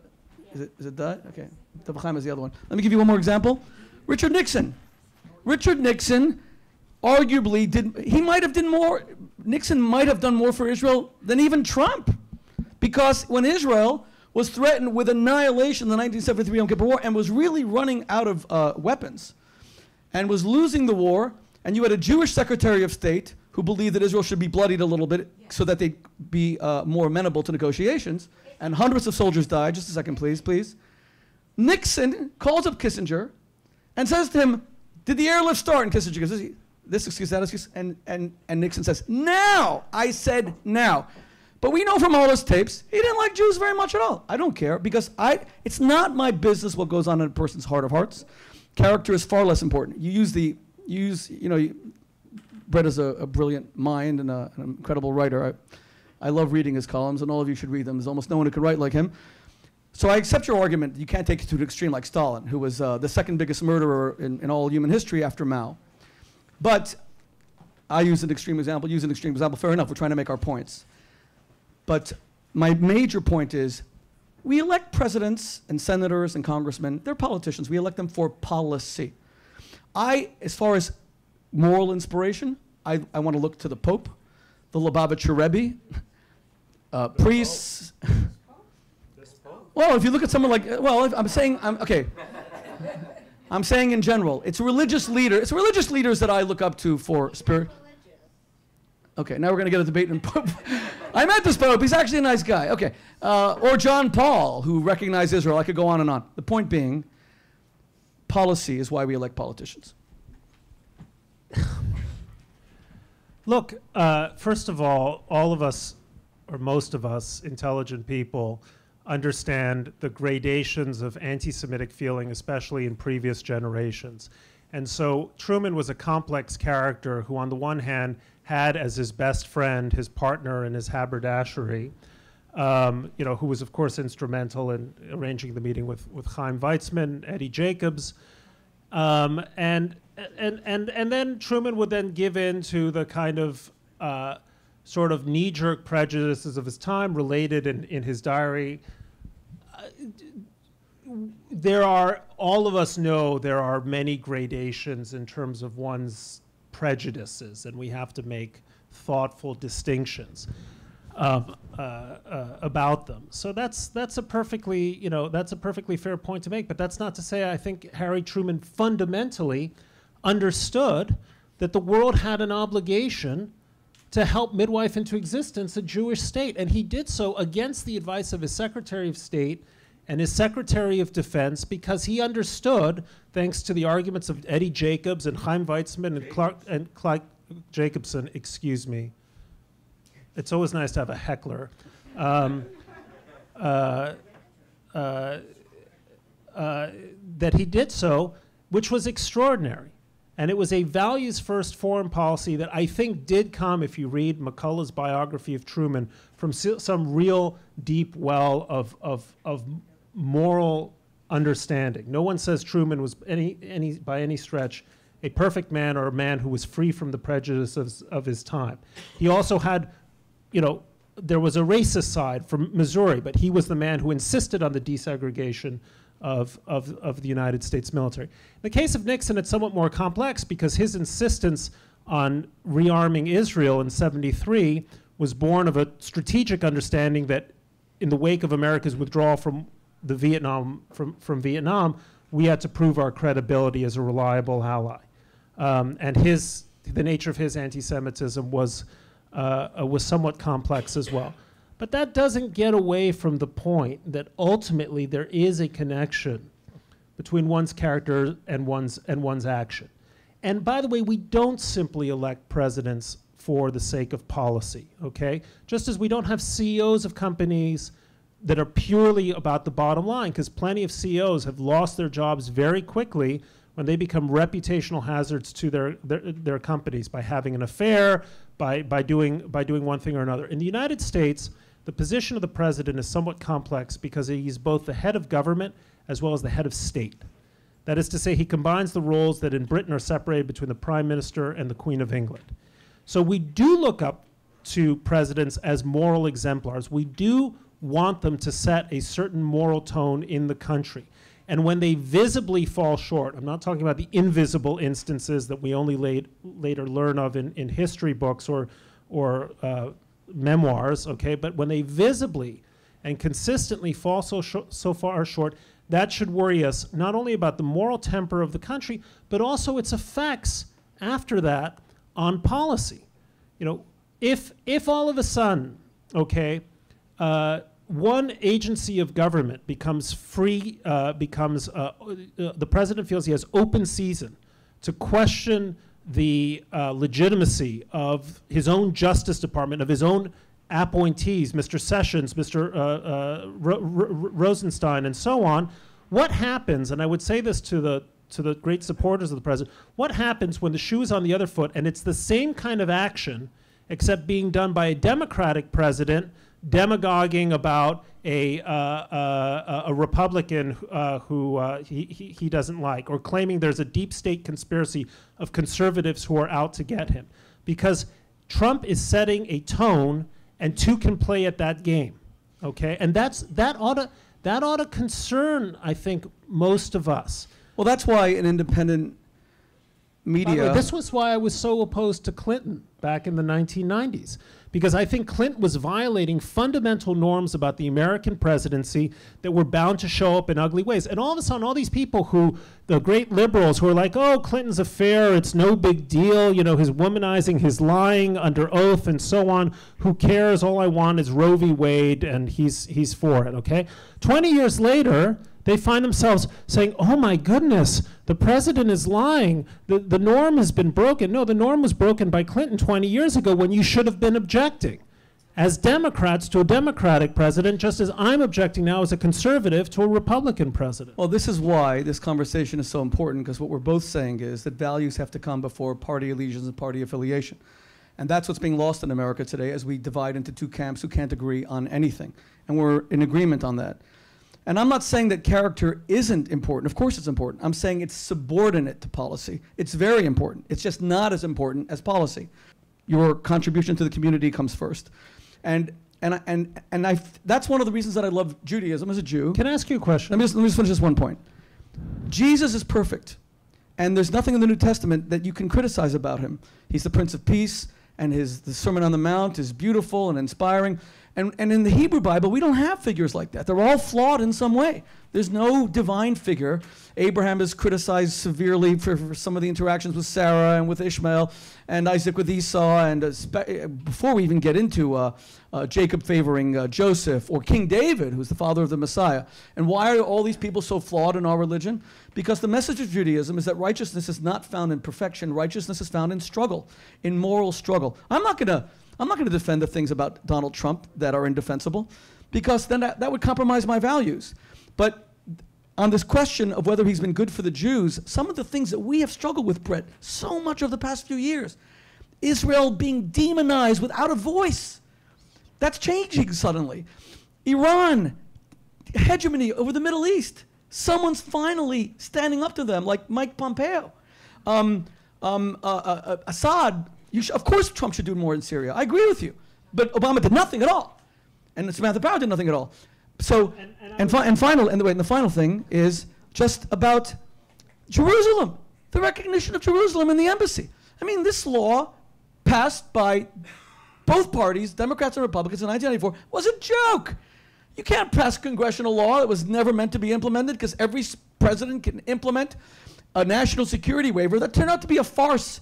is it that? Okay. Tavachim is the other one. Let me give you one more example. Richard Nixon. Richard Nixon arguably Nixon might have done more for Israel than even Trump. Because when Israel was threatened with annihilation in the 1973 Yom Kippur War and was really running out of weapons and was losing the war, and you had a Jewish Secretary of State who believed that Israel should be bloodied a little bit so that they'd be more amenable to negotiations, and hundreds of soldiers died. Just a second, please. Nixon calls up Kissinger and says to him, did the airlift start? And Kissinger goes, this excuse, that excuse, and Nixon says, now! I said now. But we know from all those tapes, he didn't like Jews very much at all. I don't care, because it's not my business what goes on in a person's heart of hearts. Character is far less important. Bret is a brilliant mind and an incredible writer. I love reading his columns, and all of you should read them. There's almost no one who can write like him. So I accept your argument. You can't take it to an extreme like Stalin, who was the second biggest murderer in all human history after Mao. But I use an extreme example. Fair enough. We're trying to make our points. But my major point is, we elect presidents and senators and congressmen. They're politicians. We elect them for policy. As far as moral inspiration, I want to look to the Pope, the Lubavitcher Rebbe, priests. Well, if you look at someone like, I'm saying in general, it's religious leaders that I look up to for spirit. Okay, now we're going to get a debate in Pope. I met this Pope. He's actually a nice guy. Okay. Or John Paul, who recognized Israel. I could go on and on. The point being, policy is why we elect politicians. Look, first of all of us, or most of us, intelligent people, understand the gradations of anti-Semitic feeling, especially in previous generations. And so Truman was a complex character who, on the one hand, had as his best friend his partner in his haberdashery, who was, of course, instrumental in arranging the meeting with Chaim Weizmann, Eddie Jacobs. And then Truman would then give in to the kind of sort of knee-jerk prejudices of his time, related in his diary. All of us know there are many gradations in terms of one's prejudices, and we have to make thoughtful distinctions about them. So that's a perfectly fair point to make. But that's not to say I think Harry Truman fundamentally understood that the world had an obligation to help midwife into existence a Jewish state, and he did so against the advice of his Secretary of State and his Secretary of Defense, because he understood, thanks to the arguments of Eddie Jacobs and Chaim Weizmann and Clark Jacobson, excuse me. It's always nice to have a heckler. That he did so, which was extraordinary. And it was a values-first foreign policy that I think did come, if you read McCullough's biography of Truman, from some real deep well of moral understanding. No one says Truman was by any stretch a perfect man or a man who was free from the prejudices of his time. He also had, there was a racist side from Missouri, but he was the man who insisted on the desegregation of the United States military. In the case of Nixon, it's somewhat more complex because his insistence on rearming Israel in '73 was born of a strategic understanding that in the wake of America's withdrawal from Vietnam, we had to prove our credibility as a reliable ally. And the nature of his anti-Semitism was somewhat complex as well. But that doesn't get away from the point that ultimately there is a connection between one's character and one's action. And by the way, we don't simply elect presidents for the sake of policy, okay? Just as we don't have CEOs of companies that are purely about the bottom line, because plenty of CEOs have lost their jobs very quickly when they become reputational hazards to their companies by having an affair, by doing one thing or another. In the United States, the position of the president is somewhat complex because he's both the head of government as well as the head of state. That is to say, he combines the roles that in Britain are separated between the Prime Minister and the Queen of England. So we do look up to presidents as moral exemplars. We do want them to set a certain moral tone in the country. And when they visibly fall short, I'm not talking about the invisible instances that we only later learn of in history books or memoirs, okay? But when they visibly and consistently fall so far short, that should worry us not only about the moral temper of the country, but also its effects after that on policy. If all of a sudden, okay, one agency of government becomes free, the president feels he has open season to question the legitimacy of his own Justice Department, of his own appointees, Mr. Sessions, Mr. Rosenstein, and so on. What happens, and I would say this to the great supporters of the president, what happens when the shoe is on the other foot and it's the same kind of action except being done by a Democratic president demagoguing about a Republican who he doesn't like, or claiming there's a deep state conspiracy of conservatives who are out to get him? Because Trump is setting a tone, and two can play at that game, okay? And that ought to concern, I think, most of us. Well, that's why an independent media. This was why I was so opposed to Clinton back in the 1990s, because I think Clinton was violating fundamental norms about the American presidency that were bound to show up in ugly ways. And all of a sudden, all these people who, the great liberals who are like, oh, Clinton's affair, it's no big deal, you know, his womanizing, his lying under oath and so on, who cares, all I want is Roe v. Wade, and he's for it, okay? 20 years later, they find themselves saying, oh my goodness, the president is lying. The norm has been broken. No, the norm was broken by Clinton 20 years ago when you should have been objecting as Democrats to a Democratic president, just as I'm objecting now as a conservative to a Republican president. Well, this is why this conversation is so important, because what we're both saying is that values have to come before party allegiance and party affiliation. And that's what's being lost in America today as we divide into two camps who can't agree on anything. And we're in agreement on that. And I'm not saying that character isn't important. Of course it's important. I'm saying it's subordinate to policy. It's very important. It's just not as important as policy. Your contribution to the community comes first. And that's one of the reasons that I love Judaism as a Jew. Can I ask you a question? Let me just finish this one point. Jesus is perfect. And there's nothing in the New Testament that you can criticize about him. He's the Prince of Peace, and the Sermon on the Mount is beautiful and inspiring. And in the Hebrew Bible, we don't have figures like that. They're all flawed in some way. There's no divine figure. Abraham is criticized severely for some of the interactions with Sarah and with Ishmael, and Isaac with Esau, and before we even get into Jacob favoring Joseph, or King David, who's the father of the Messiah. And why are all these people so flawed in our religion? Because the message of Judaism is that righteousness is not found in perfection. Righteousness is found in struggle, in moral struggle. I'm not going to defend the things about Donald Trump that are indefensible, because then that would compromise my values. But on this question of whether he's been good for the Jews, some of the things that we have struggled with, Bret, so much of the past few years, Israel being demonized without a voice, that's changing suddenly. Iran, hegemony over the Middle East, someone's finally standing up to them, like Mike Pompeo. Assad, of course Trump should do more in Syria. I agree with you. But Obama did nothing at all. And Samantha Power did nothing at all. So, the final thing is just about Jerusalem, the recognition of Jerusalem in the embassy. I mean, this law passed by both parties, Democrats and Republicans, in 1994 was a joke. You can't pass congressional law that was never meant to be implemented, because every president can implement a national security waiver that turned out to be a farce.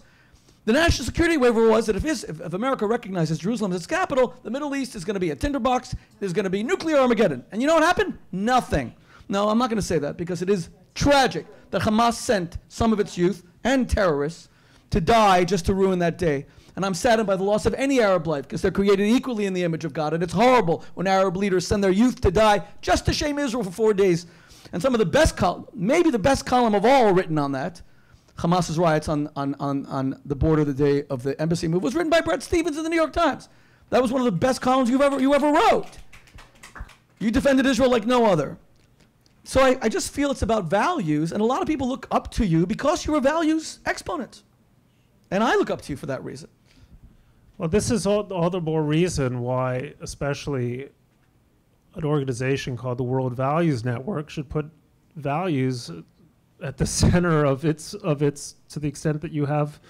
The national security waiver was that if America recognizes Jerusalem as its capital, the Middle East is going to be a tinderbox, there's going to be nuclear Armageddon. And you know what happened? Nothing. No, I'm not going to say that, because it is tragic that Hamas sent some of its youth and terrorists to die just to ruin that day. And I'm saddened by the loss of any Arab life, because they're created equally in the image of God. And it's horrible when Arab leaders send their youth to die just to shame Israel for 4 days. And some of the best, maybe the best column of all written on that, Hamas's riots on the border the day of the embassy move, was written by Bret Stephens in the New York Times. That was one of the best columns you ever wrote. You defended Israel like no other. So I just feel it's about values, and a lot of people look up to you because you're a values exponent. And I look up to you for that reason. Well, this is all the more reason why, especially an organization called the World Values Network, should put values at the center of its to the extent that you have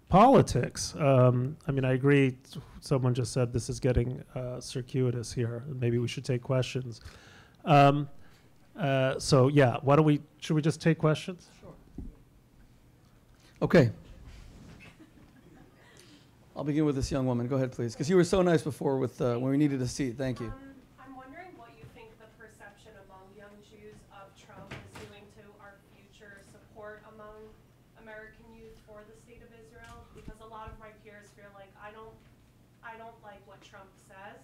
politics. I mean, I agree. Someone just said this is getting circuitous here. Maybe we should take questions. So yeah, should we just take questions? Sure. Okay. I'll begin with this young woman. Go ahead, please, because you were so nice before with when we needed a seat. Thank you. I'm wondering what you think the perception among young Jews of Trump is doing to our future support among American youth for the state of Israel, because a lot of my peers feel like I don't like what Trump says.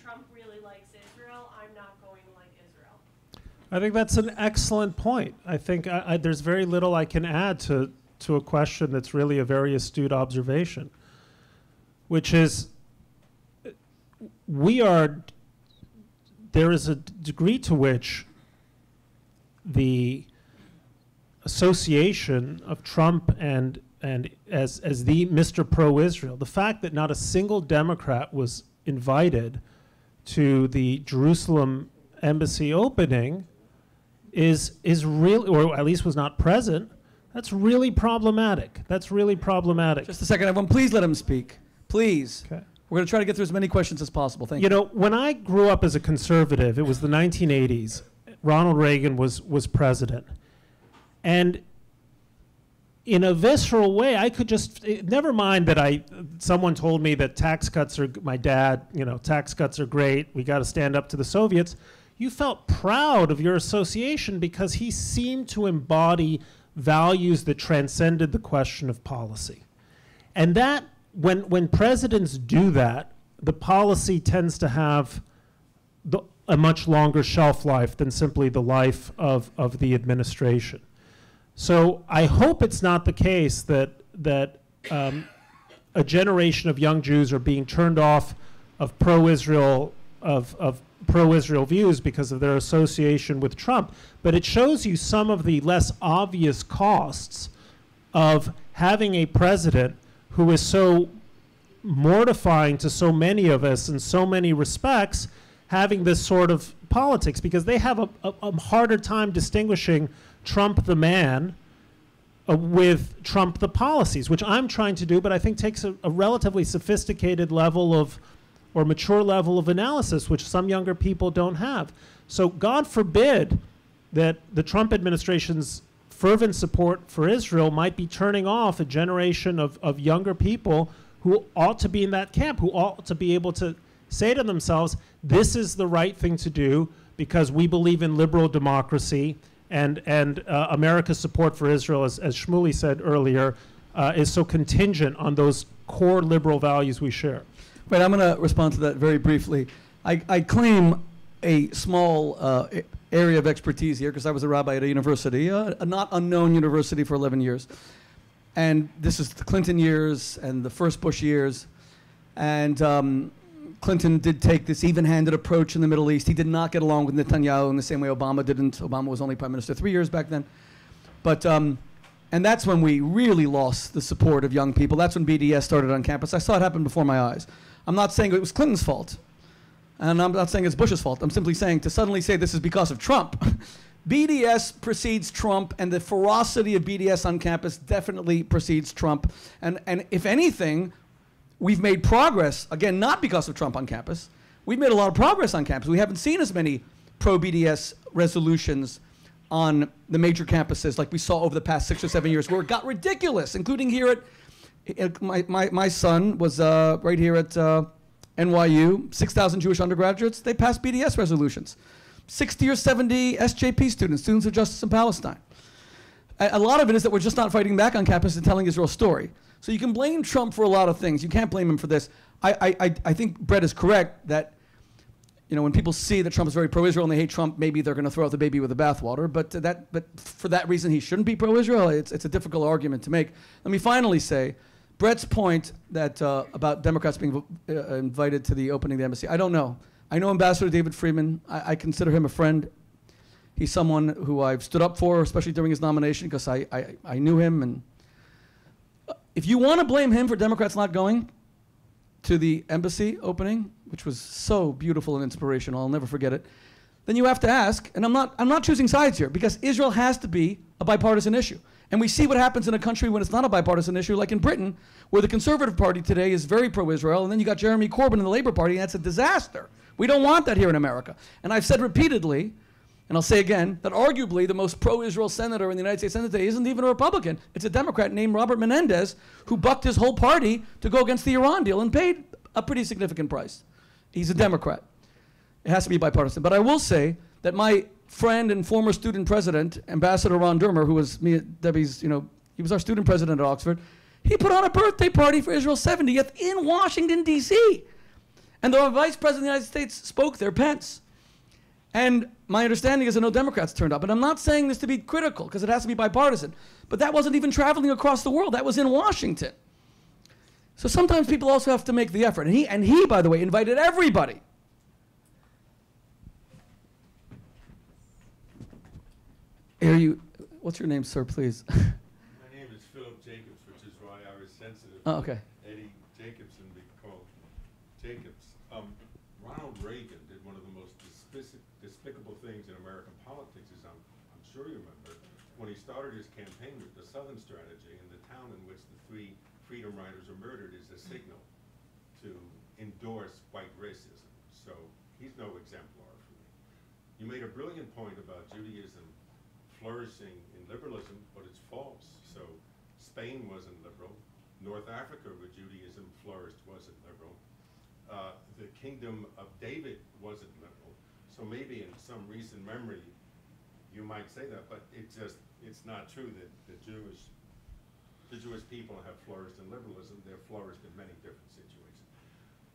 Trump really likes Israel. I'm not going to like Israel. I think that's an excellent point. I think there's very little I can add to a question that's really a very astute observation, which is there is a degree to which the association of Trump and as the Mr. Pro-Israel, the fact that not a single Democrat was invited to the Jerusalem embassy opening is real, or at least was not present. That's really problematic. That's really problematic. Just a second, everyone. Please let him speak. Please. Okay. We're going to try to get through as many questions as possible. Thank you. You know, when I grew up as a conservative, it was the 1980s. Ronald Reagan was president. And in a visceral way, I could just, never mind that someone told me that tax cuts are, my dad, you know, tax cuts are great, we got to stand up to the Soviets. You felt proud of your association because he seemed to embody values that transcended the question of policy. And that, when presidents do that, the policy tends to have a much longer shelf life than simply the life of the administration. So I hope it's not the case that a generation of young Jews are being turned off of pro-Israel views because of their association with Trump. But it shows you some of the less obvious costs of having a president who is so mortifying to so many of us in so many respects, having this sort of politics, because they have a harder time distinguishing Trump the man with Trump the policies, which I'm trying to do, but I think takes a relatively sophisticated level of, or mature level of analysis, which some younger people don't have. So God forbid that the Trump administration's fervent support for Israel might be turning off a generation of younger people who ought to be in that camp, who ought to be able to say to themselves, this is the right thing to do because we believe in liberal democracy, and America's support for Israel, as Shmuley said earlier, is so contingent on those core liberal values we share. Right, I'm going to respond to that very briefly. I claim a small area of expertise here because I was a rabbi at a university, a not unknown university for 11 years. And this is the Clinton years and the first Bush years. And Clinton did take this even-handed approach in the Middle East. He did not get along with Netanyahu in the same way Obama didn't. Obama was only prime minister 3 years back then. But, and that's when we really lost the support of young people. That's when BDS started on campus. I saw it happen before my eyes. I'm not saying it was Clinton's fault. And I'm not saying it's Bush's fault. I'm simply saying to suddenly say this is because of Trump. BDS precedes Trump, and the ferocity of BDS on campus definitely precedes Trump. And if anything, we've made progress, again, not because of Trump on campus. We've made a lot of progress on campus. We haven't seen as many pro-BDS resolutions on the major campuses like we saw over the past 6 or 7 years, where it got ridiculous, including here at my son was right here at NYU, 6,000 Jewish undergraduates, they passed BDS resolutions. 60 or 70 SJP students of Justice in Palestine. A lot of it is that we're just not fighting back on campus and telling Israel's story. So you can blame Trump for a lot of things. You can't blame him for this. I think Bret is correct that, you know, when people see that Trump is very pro-Israel and they hate Trump, maybe they're going to throw out the baby with the bathwater. But for that reason, he shouldn't be pro-Israel. It's a difficult argument to make. Let me finally say, Bret's point that about Democrats being invited to the opening of the embassy, I don't know. I know Ambassador David Friedman. I consider him a friend. He's someone who I've stood up for, especially during his nomination, because I knew him. And if you want to blame him for Democrats not going to the embassy opening, which was so beautiful and inspirational, I'll never forget it, then you have to ask, and I'm not choosing sides here, because Israel has to be a bipartisan issue. And we see what happens in a country when it's not a bipartisan issue, like in Britain, where the Conservative Party today is very pro-Israel, and then you got Jeremy Corbyn in the Labour Party, and that's a disaster. We don't want that here in America. And I've said repeatedly, and I'll say again, that arguably the most pro-Israel senator in the United States Senate today isn't even a Republican. It's a Democrat named Robert Menendez, who bucked his whole party to go against the Iran deal and paid a pretty significant price. He's a Democrat. It has to be bipartisan. But I will say that my friend and former student president, Ambassador Ron Dermer, who was me at Debbie's, you know, he was our student president at Oxford, he put on a birthday party for Israel's 70th in Washington, D.C. And the vice president of the United States spoke there, Pence. And my understanding is that no Democrats turned up. And I'm not saying this to be critical, because it has to be bipartisan. But that wasn't even traveling across the world. That was in Washington. So sometimes people also have to make the effort. And he, by the way, invited everybody. What's your name, sir, please? My name is Philip Jacobs, which is why I was sensitive. Oh, okay. Eddie Jacobson being called Jacobs. Ronald Reagan did one of the most despicable things in American politics, as I'm sure you remember, when he started his campaign with the Southern strategy, and the town in which the 3 freedom riders are murdered is a signal to endorse white racism. So he's no exemplar for me. You made a brilliant point about Judaism flourishing in liberalism, but it's false. So Spain wasn't liberal. North Africa, where Judaism flourished, wasn't liberal. The kingdom of David wasn't liberal. So maybe in some recent memory, you might say that, but it's not true that the Jewish people have flourished in liberalism. They've flourished in many different situations.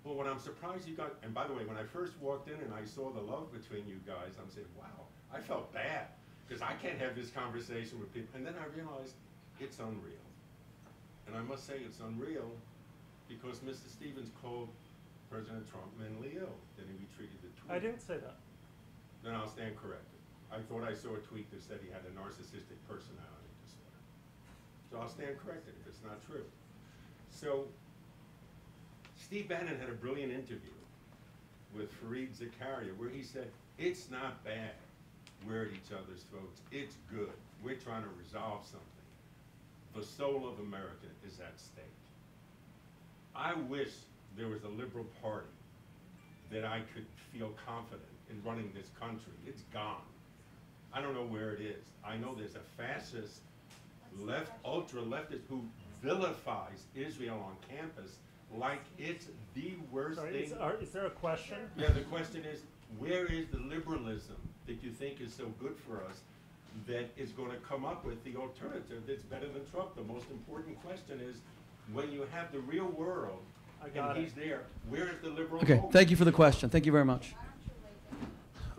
Well, what I'm surprised you got, and by the way, when I first walked in and I saw the love between you guys, I'm saying, wow, I felt bad, because I can't have this conversation with people. And then I realized it's unreal. And I must say it's unreal because Mr. Stevens called President Trump mentally ill. Then he retweeted the tweet. I didn't say that. Then I'll stand corrected. I thought I saw a tweet that said he had a narcissistic personality disorder. So I'll stand corrected if it's not true. So Steve Bannon had a brilliant interview with Fareed Zakaria where he said, it's not bad. We're at each other's throats. It's good. We're trying to resolve something. The soul of America is at stake. I wish there was a liberal party that I could feel confident in running this country. It's gone. I don't know where it is. I know there's a fascist, ultra-leftist who vilifies Israel on campus like it's the worst thing. Is there a question? Yeah, the question is, where is the liberalism that you think is so good for us that is going to come up with the alternative that's better than Trump? The most important question is, when you have the real world and he's there, where is the liberal Okay, hope? thank you for the question. Thank you very much.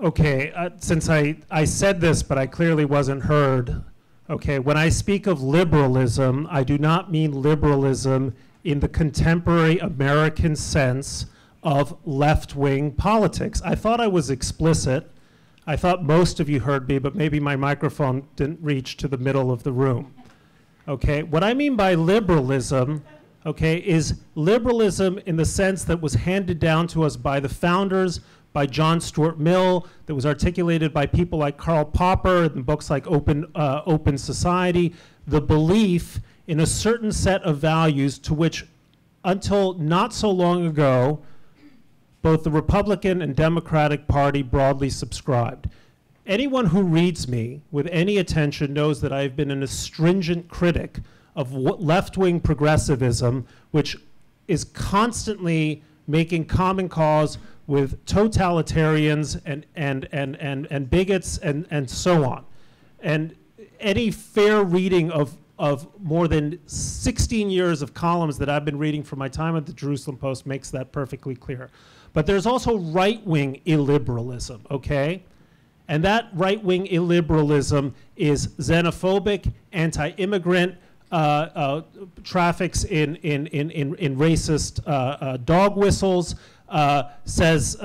Okay, since I said this, but I clearly wasn't heard. Okay, when I speak of liberalism, I do not mean liberalism in the contemporary American sense of left-wing politics. I thought I was explicit. I thought most of you heard me, but maybe my microphone didn't reach to the middle of the room. Okay, what I mean by liberalism, okay, is liberalism in the sense that was handed down to us by the founders, by John Stuart Mill, that was articulated by people like Karl Popper in books like Open Society, the belief in a certain set of values to which, until not so long ago, both the Republican and Democratic Party broadly subscribed. Anyone who reads me with any attention knows that I've been an astringent critic of left-wing progressivism, which is constantly making common cause with totalitarians and bigots and so on. And any fair reading of more than 16 years of columns that I've been reading from my time at the Jerusalem Post makes that perfectly clear. But there's also right-wing illiberalism, okay? And that right-wing illiberalism is xenophobic, anti-immigrant, traffics in racist dog whistles, says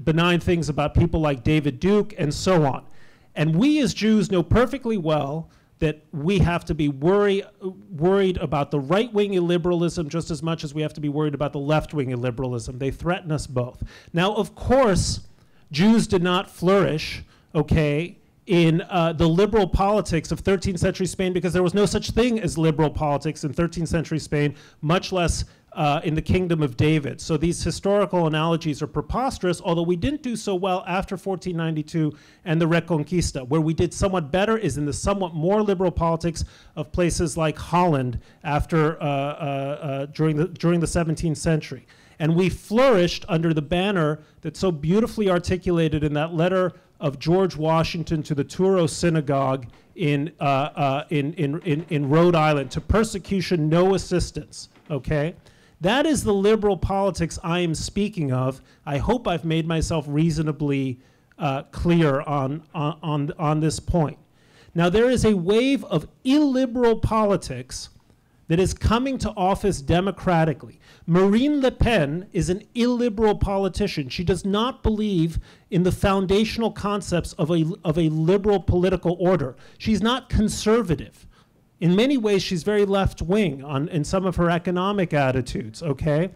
benign things about people like David Duke, and so on. And we as Jews know perfectly well that we have to be worried about the right-wing illiberalism just as much as we have to be worried about the left-wing illiberalism. They threaten us both. Now, of course, Jews did not flourish, okay, in the liberal politics of 13th century Spain because there was no such thing as liberal politics in 13th century Spain, much less in the kingdom of David. So these historical analogies are preposterous, although we didn't do so well after 1492 and the Reconquista. Where we did somewhat better is in the somewhat more liberal politics of places like Holland after during the 17th century. And we flourished under the banner that's so beautifully articulated in that letter of George Washington to the Truro Synagogue in Rhode Island, to persecution, no assistance, okay? That is the liberal politics I am speaking of. I hope I've made myself reasonably clear on this point. Now, there is a wave of illiberal politics that is coming to office democratically. Marine Le Pen is an illiberal politician. She does not believe in the foundational concepts of a liberal political order. She's not conservative. In many ways, she's very left-wing in some of her economic attitudes, okay?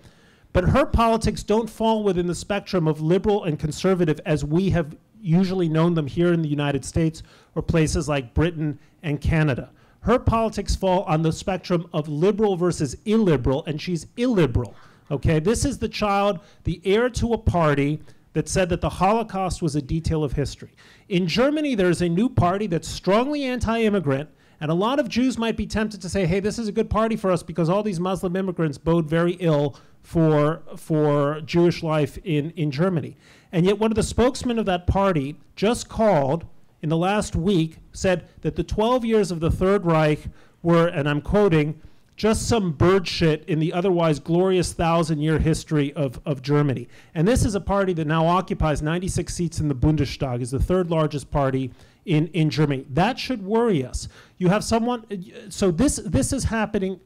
But her politics don't fall within the spectrum of liberal and conservative as we have usually known them here in the United States or places like Britain and Canada. Her politics fall on the spectrum of liberal versus illiberal, and she's illiberal. Okay, this is the child, the heir to a party that said that the Holocaust was a detail of history. In Germany, there's a new party that's strongly anti-immigrant, and a lot of Jews might be tempted to say, hey, this is a good party for us because all these Muslim immigrants bode very ill for Jewish life in Germany. And yet one of the spokesmen of that party just called in the last week, said that the 12 years of the Third Reich were, and I'm quoting, just some bird shit in the otherwise glorious 1,000-year history of Germany. And this is a party that now occupies 96 seats in the Bundestag, is the third largest party in Germany. That should worry us. You have someone, so this is happening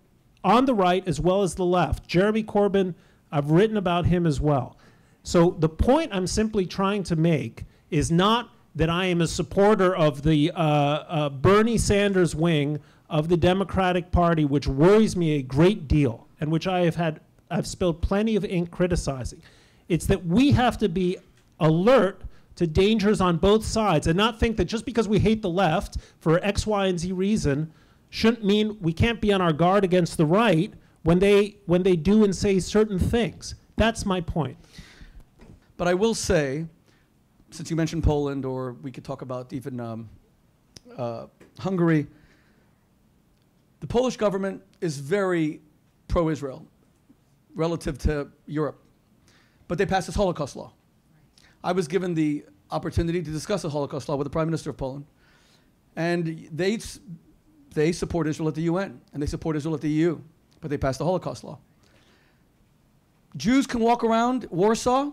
on the right as well as the left. Jeremy Corbyn, I've written about him as well. So the point I'm simply trying to make is not that I am a supporter of the Bernie Sanders wing of the Democratic Party, which worries me a great deal, and which I've spilled plenty of ink criticizing. It's that we have to be alert to dangers on both sides and not think that just because we hate the left for X, Y, and Z reason shouldn't mean we can't be on our guard against the right when they do and say certain things. That's my point. But I will say, since you mentioned Poland, or we could talk about even Hungary, the Polish government is very pro-Israel relative to Europe. But they passed this Holocaust law. I was given the opportunity to discuss the Holocaust law with the Prime Minister of Poland. And they support Israel at the UN, and they support Israel at the EU, but they passed the Holocaust law. Jews can walk around Warsaw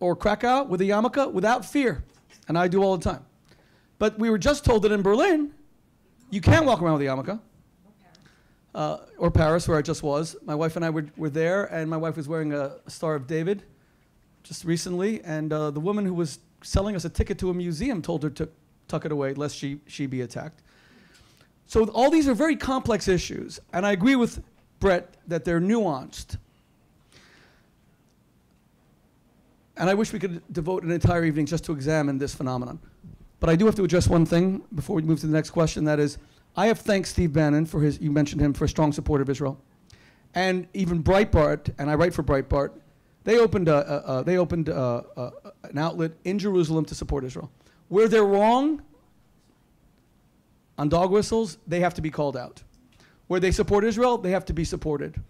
or Krakow with a yarmulke without fear, and I do all the time. But we were just told that in Berlin, you can't walk around with a yarmulke. Or Paris, where I just was. My wife and I were there, and my wife was wearing a Star of David just recently, and the woman who was selling us a ticket to a museum told her to tuck it away lest she be attacked. So all these are very complex issues, and I agree with Bret that they're nuanced. And I wish we could devote an entire evening just to examine this phenomenon. But I do have to address one thing before we move to the next question, that is, I have thanked Steve Bannon for his, you mentioned him, for a strong support of Israel. And even Breitbart, and I write for Breitbart, they opened an outlet in Jerusalem to support Israel. Where they're wrong on dog whistles, they have to be called out. Where they support Israel, they have to be supported.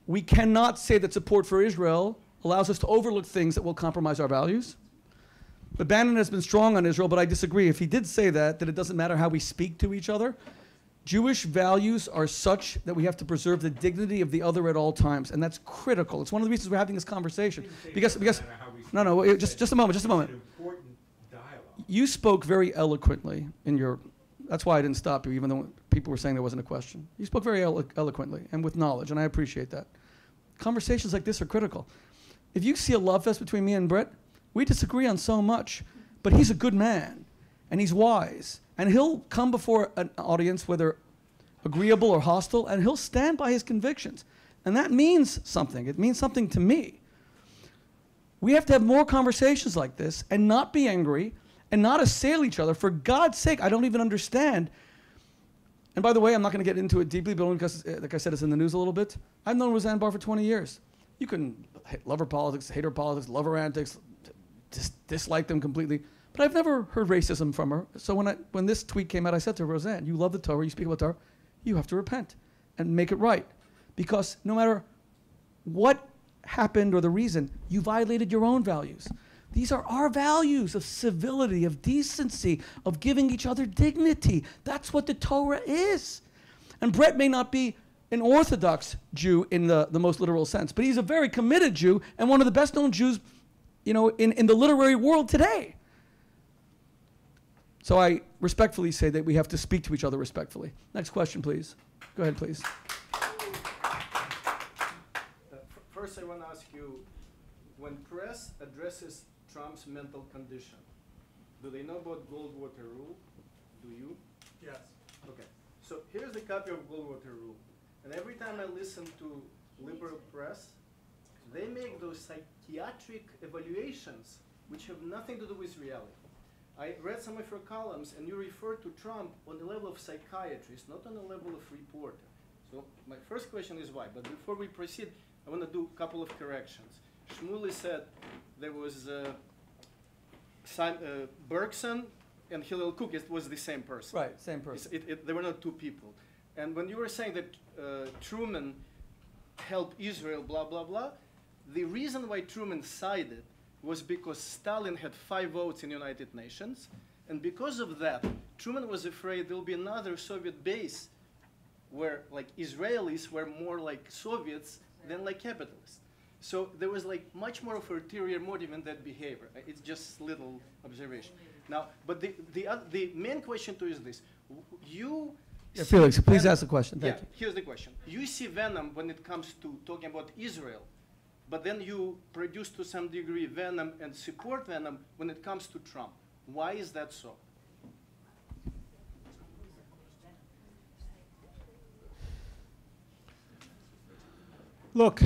We cannot say that support for Israel allows us to overlook things that will compromise our values. But Bannon has been strong on Israel, but I disagree. If he did say that it doesn't matter how we speak to each other. Jewish values are such that we have to preserve the dignity of the other at all times, and that's critical. It's one of the reasons we're having this conversation. Because just a moment. It's an important dialogue. You spoke very eloquently in your, that's why I didn't stop you, even though people were saying there wasn't a question. You spoke very eloquently and with knowledge, and I appreciate that. Conversations like this are critical. If you see a love fest between me and Bret, we disagree on so much, but he's a good man, and he's wise, and he'll come before an audience, whether agreeable or hostile, and he'll stand by his convictions. And that means something. It means something to me. We have to have more conversations like this and not be angry and not assail each other. For God's sake, I don't even understand. And by the way, I'm not going to get into it deeply, but only because, like I said, it's in the news a little bit. I've known Roseanne Barr for 20 years. You can love her politics, hate her politics, love her antics, dislike them completely. But I've never heard racism from her. So when this tweet came out, I said to her, Roseanne, you love the Torah, you speak about Torah, you have to repent and make it right. Because no matter what happened or the reason, you violated your own values. These are our values of civility, of decency, of giving each other dignity. That's what the Torah is. And Bret may not be an Orthodox Jew in the most literal sense, but he's a very committed Jew and one of the best known Jews, you know, in the literary world today. So I respectfully say that we have to speak to each other respectfully. Next question, please. Go ahead, please. First, I want to ask you, when press addresses Trump's mental condition, do they know about Goldwater Rule? Do you? Yes. Okay. So here's the copy of Goldwater Rule. And every time I listen to liberal press, they make those psychiatric evaluations which have nothing to do with reality. I read some of your columns, and you refer to Trump on the level of psychiatrist, not on the level of reporter. So my first question is why? But before we proceed, I want to do a couple of corrections. Shmuley said there was Bergson and Hillel Cook. It was the same person. Right, same person. There were not two people. And when you were saying that Truman helped Israel, blah, blah, blah, the reason why Truman sided was because Stalin had 5 votes in the United Nations. And because of that, Truman was afraid there'll be another Soviet base where like Israelis were more like Soviets than like capitalists. So there was like much more of an ulterior motive in that behavior. It's just little observation. Now, but the main question to you is this. You Yeah, Felix, please ask the question. Thank you. Here's the question. You see venom when it comes to talking about Israel, but then you produce to some degree venom and support venom when it comes to Trump. Why is that so? Look,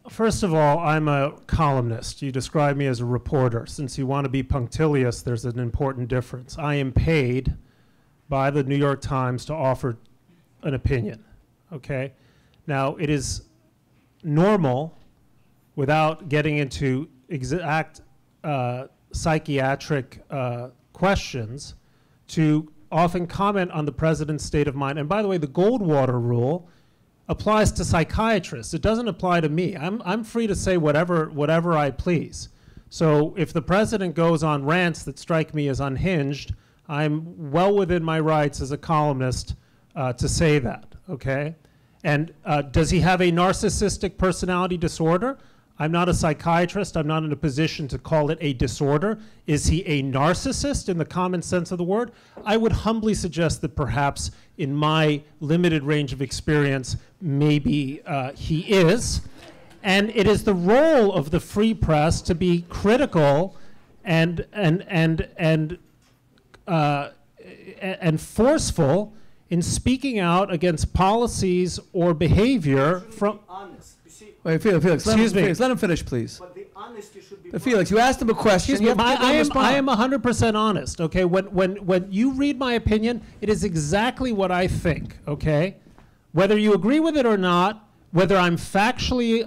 first of all, I'm a columnist. You describe me as a reporter. Since you want to be punctilious, there's an important difference. I am paid by the New York Times to offer an opinion, okay? Now, it is normal, without getting into exact psychiatric questions, to often comment on the president's state of mind. And by the way, the Goldwater rule applies to psychiatrists. It doesn't apply to me. I'm free to say whatever I please. So if the president goes on rants that strike me as unhinged, I'm well within my rights as a columnist to say that, okay? And does he have a narcissistic personality disorder? I'm not a psychiatrist. I'm not in a position to call it a disorder. Is he a narcissist in the common sense of the word? I would humbly suggest that perhaps in my limited range of experience, maybe he is. And it is the role of the free press to be critical and forceful in speaking out against policies or behavior from. Honest. You see, Wait, Felix, Excuse me. Felix, let him finish, please. but the honesty should be. But Felix, you asked him a question. Excuse me, You have to give him a response. I am 100% honest, okay? When you read my opinion, it is exactly what I think, okay? Whether you agree with it or not, whether I'm factually,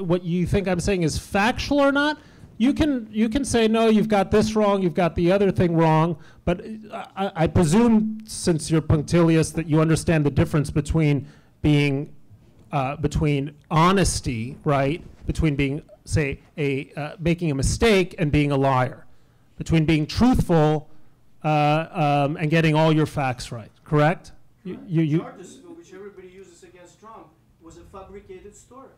what you think I'm saying is factual or not, you can say, no, you've got this wrong, you've got the other thing wrong, but I presume, since you're punctilious, that you understand the difference between being, between honesty, right, between being, say, making a mistake and being a liar, between being truthful and getting all your facts right, correct? Charges, which everybody uses against Trump, was a fabricated story.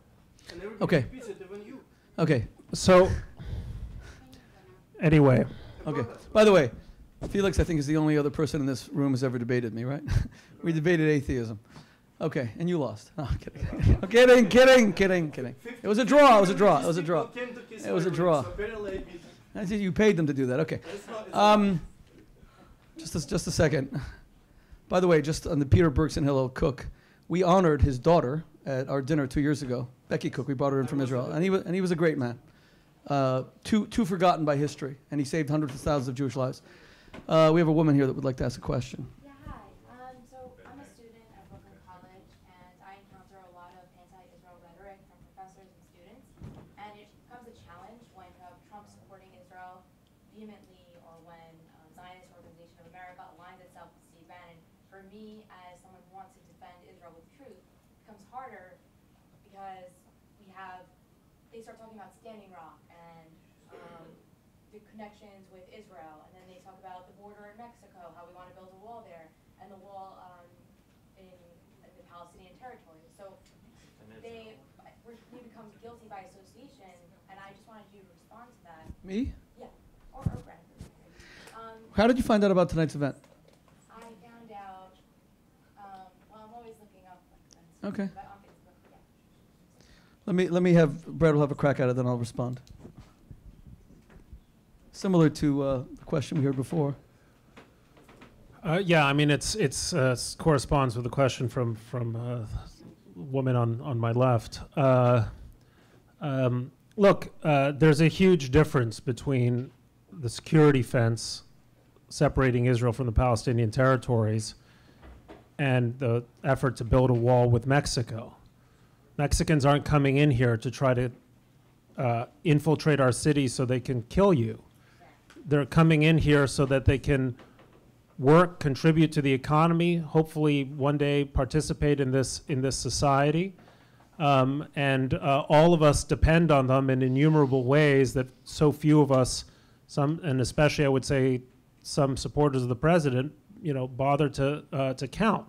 And everybody Okay. repeats it, even you. Okay, So, anyway. okay. By the way, Felix, I think, is the only other person in this room who's ever debated me, right? We debated atheism. Okay, and you lost. Oh, kidding. It was a draw. It was a draw. It was a draw. I see you paid them to do that. Okay. Just a second. By the way, just on the Peter Bergson Hillel Cook, we honored his daughter at our dinner 2 years ago. Becky Cook, we brought her in from Israel, and he was a great man. Too forgotten by history, and he saved hundreds of thousands of Jewish lives. We have a woman here that would like to ask a question. Yeah, hi. So I'm a student at Brooklyn College, and I encounter a lot of anti-Israel rhetoric from professors and students, and it becomes a challenge when you have Trump supporting Israel vehemently, or when Zionist Organization of America aligns itself with Steve Bannon. For me, as someone who wants to defend Israel with truth, it becomes harder because they start talking about Standing Rock and the connections with Israel, and then they talk about the border in Mexico, how we want to build a wall there, and the wall in the Palestinian territory. So we become guilty by association, and I just wanted you to respond to that. Me? Yeah, or Brett. How did you find out about tonight's event? I found out, well, I'm always looking up events. Okay. But on Facebook, yeah. Let me have Brett will have a crack at it, then I'll respond. Similar to the question we heard before. Yeah, I mean, it's corresponds with the question from woman on my left. Look, there's a huge difference between the security fence separating Israel from the Palestinian territories and the effort to build a wall with Mexico. Mexicans aren't coming in here to try to infiltrate our cities so they can kill you. They're coming in here so that they can work, contribute to the economy, hopefully one day participate in this society. And all of us depend on them in innumerable ways that so few of us, some, and especially I would say some supporters of the president, bother to count.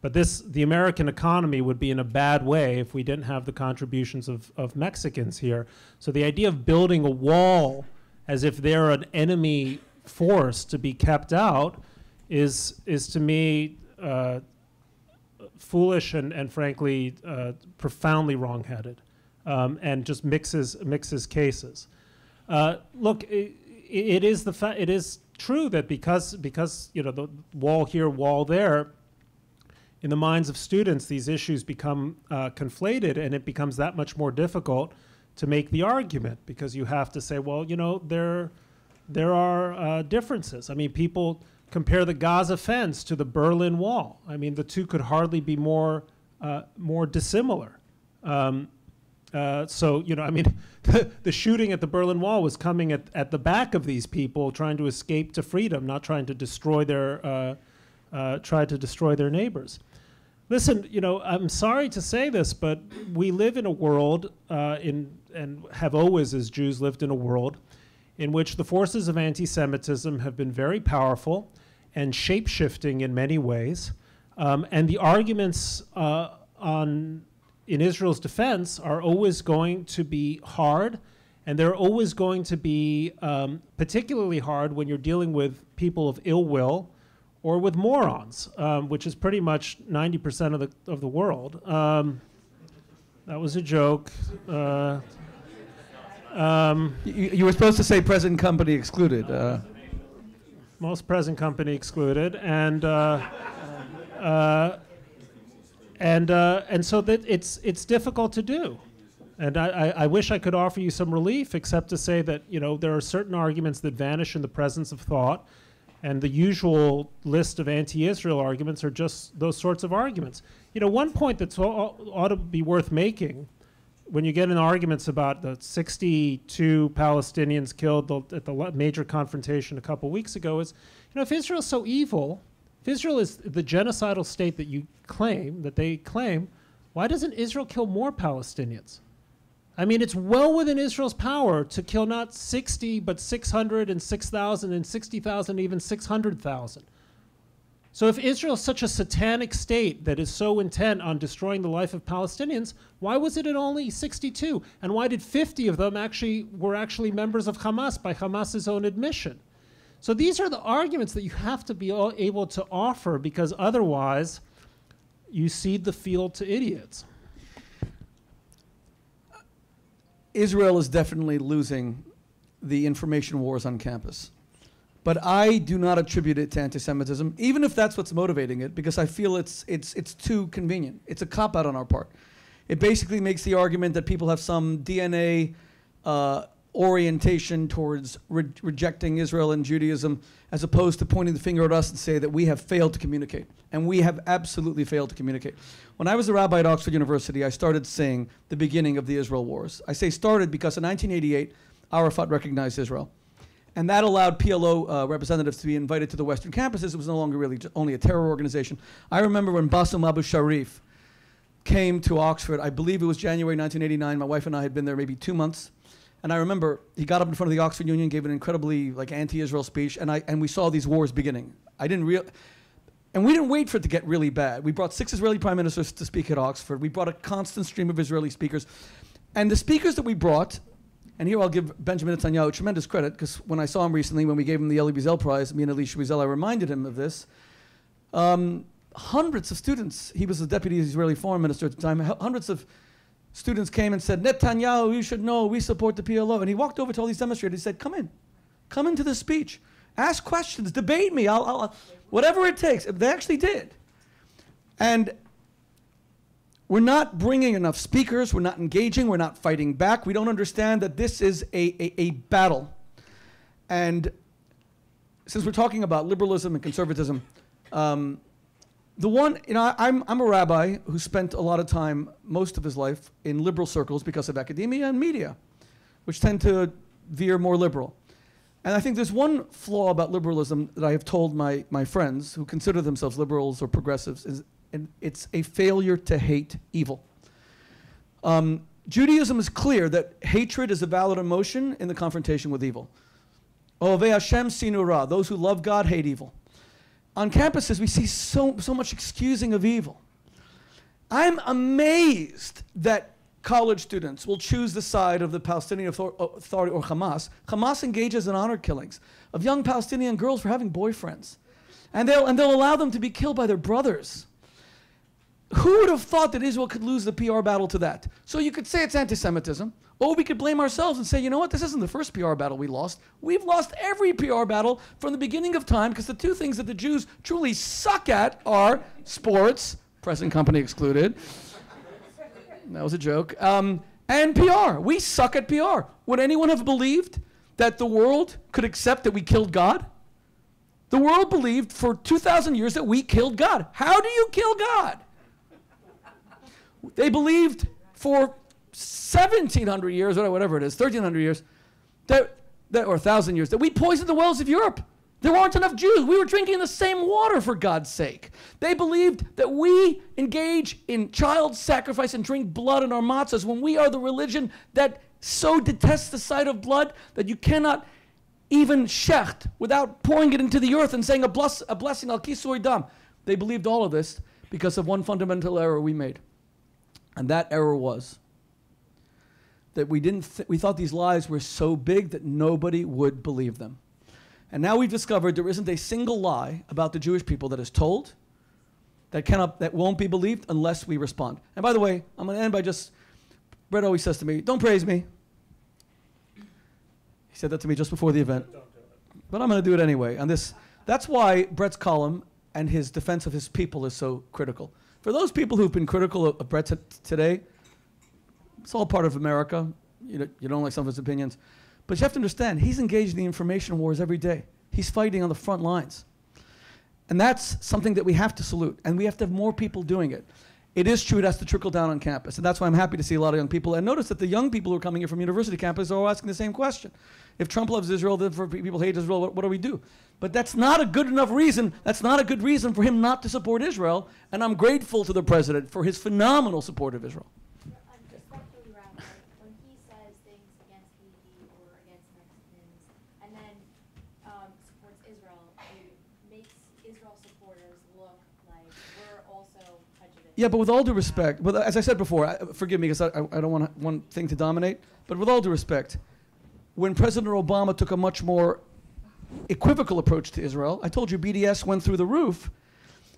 But the American economy would be in a bad way if we didn't have the contributions of Mexicans here. So the idea of building a wall as if they're an enemy force to be kept out is to me foolish and frankly profoundly wrongheaded, and just mixes cases. Look, it is true that because the wall here, wall there, in the minds of students, these issues become conflated, and it becomes that much more difficult to make the argument, because you have to say, well, there are differences. I mean, people compare the Gaza fence to the Berlin Wall. I mean, the two could hardly be more dissimilar. So, I mean, the shooting at the Berlin Wall was coming at the back of these people trying to escape to freedom, not trying to destroy their neighbors. Listen, I'm sorry to say this, but we live in a world, and have always, as Jews, lived in a world in which the forces of anti-Semitism have been very powerful and shape-shifting in many ways. And the arguments in Israel's defense are always going to be hard, and they're always going to be particularly hard when you're dealing with people of ill will or with morons, which is pretty much 90% of the world. That was a joke. You were supposed to say present company excluded. Most present company excluded, and so that it's difficult to do. And I wish I could offer you some relief, except to say that there are certain arguments that vanish in the presence of thought, and the usual list of anti-Israel arguments are just those sorts of arguments. One point that ought to be worth making when you get in arguments about the 62 Palestinians killed at the major confrontation a couple weeks ago is, if Israel's so evil, if Israel is the genocidal state that they claim, why doesn't Israel kill more Palestinians? I mean, it's well within Israel's power to kill not 60, but 600 and 6,000 and 60,000, even 600,000. So if Israel is such a satanic state that is so intent on destroying the life of Palestinians, why was it at only 62? And why did 50 of them were actually members of Hamas by Hamas's own admission? So these are the arguments that you have to be able to offer, because otherwise you cede the field to idiots. Israel is definitely losing the information wars on campus. But I do not attribute it to anti-Semitism, even if that's what's motivating it, because I feel it's too convenient. It's a cop-out on our part. It basically makes the argument that people have some DNA orientation towards rejecting Israel and Judaism, as opposed to pointing the finger at us and say that we have failed to communicate. And we have absolutely failed to communicate. When I was a rabbi at Oxford University, I started saying the beginning of the Israel wars. I say started because in 1988, Arafat recognized Israel. And that allowed PLO representatives to be invited to the Western campuses. It was no longer really only a terror organization. I remember when Bassem Abu Sharif came to Oxford, I believe it was January 1989. My wife and I had been there maybe 2 months. And I remember he got up in front of the Oxford Union, gave an incredibly anti-Israel speech, and we saw these wars beginning. And we didn't wait for it to get really bad. We brought 6 Israeli prime ministers to speak at Oxford. We brought a constant stream of Israeli speakers. And the speakers that we brought, and here I'll give Benjamin Netanyahu tremendous credit, because when I saw him recently, when we gave him the Elie Wiesel Prize, me and Elie Wiesel, I reminded him of this. Hundreds of students, he was the deputy Israeli foreign minister at the time, hundreds of students came and said, Netanyahu, you should know, we support the PLO. And he walked over to all these demonstrators. He said, come into the speech. Ask questions, debate me, I'll whatever it takes. They actually did. And We're not bringing enough speakers. We're not engaging. We're not fighting back. We don't understand that this is a battle. And since we're talking about liberalism and conservatism, I'm a rabbi who spent a lot of time, most of his life, in liberal circles because of academia and media, which tend to veer more liberal. And I think there's one flaw about liberalism that I have told my friends who consider themselves liberals or progressives, and it's a failure to hate evil. Judaism is clear that hatred is a valid emotion in the confrontation with evil. Ovei Hashem sinu ra, those who love God hate evil. On campuses, we see so much excusing of evil. I'm amazed that college students will choose the side of the Palestinian Authority or Hamas. Hamas engages in honor killings of young Palestinian girls for having boyfriends. And they'll allow them to be killed by their brothers. Who would have thought that Israel could lose the PR battle to that? So you could say it's anti-Semitism, or we could blame ourselves and say, you know what, this isn't the first PR battle we lost. We've lost every PR battle from the beginning of time, because the two things that the Jews truly suck at are sports, present company excluded. That was a joke. And PR. We suck at PR. Would anyone have believed that the world could accept that we killed God? The world believed for 2,000 years that we killed God. How do you kill God? They believed for 1,700 years, or whatever it is, 1,300 years, or 1,000 years, that we poisoned the wells of Europe. There weren't enough Jews. We were drinking the same water, for God's sake. They believed that we engage in child sacrifice and drink blood in our matzahs when we are the religion that so detests the sight of blood that you cannot even shecht without pouring it into the earth and saying a blessing al kisui dam. They believed all of this because of one fundamental error we made. And that error was that we thought these lies were so big that nobody would believe them. And now we've discovered there isn't a single lie about the Jewish people that is told that won't be believed unless we respond. And by the way, I'm going to end by Bret always says to me, don't praise me. He said that to me just before the event. But I'm going to do it anyway. And that's why Bret's column and his defense of his people is so critical. For those people who've been critical of Bret today, it's all part of America. You don't like some of his opinions. But you have to understand, he's engaged in the information wars every day. He's fighting on the front lines. And that's something that we have to salute. And we have to have more people doing it. It is true it has to trickle down on campus. And that's why I'm happy to see a lot of young people. And notice that the young people who are coming here from university campus are all asking the same question. If Trump loves Israel, then for people hate Israel, what do we do? But that's not a good enough reason. That's not a good reason for him not to support Israel. And I'm grateful to the president for his phenomenal support of Israel. Respectfully, Rabbi, when he says things against Haiti or against Mexicans and then supports Israel, it makes Israel supporters look like we're also prejudiced. Yeah, but with all due respect, but as I said before, forgive me because I don't want one thing to dominate, but with all due respect, when President Obama took a much more equivocal approach to Israel, I told you BDS went through the roof,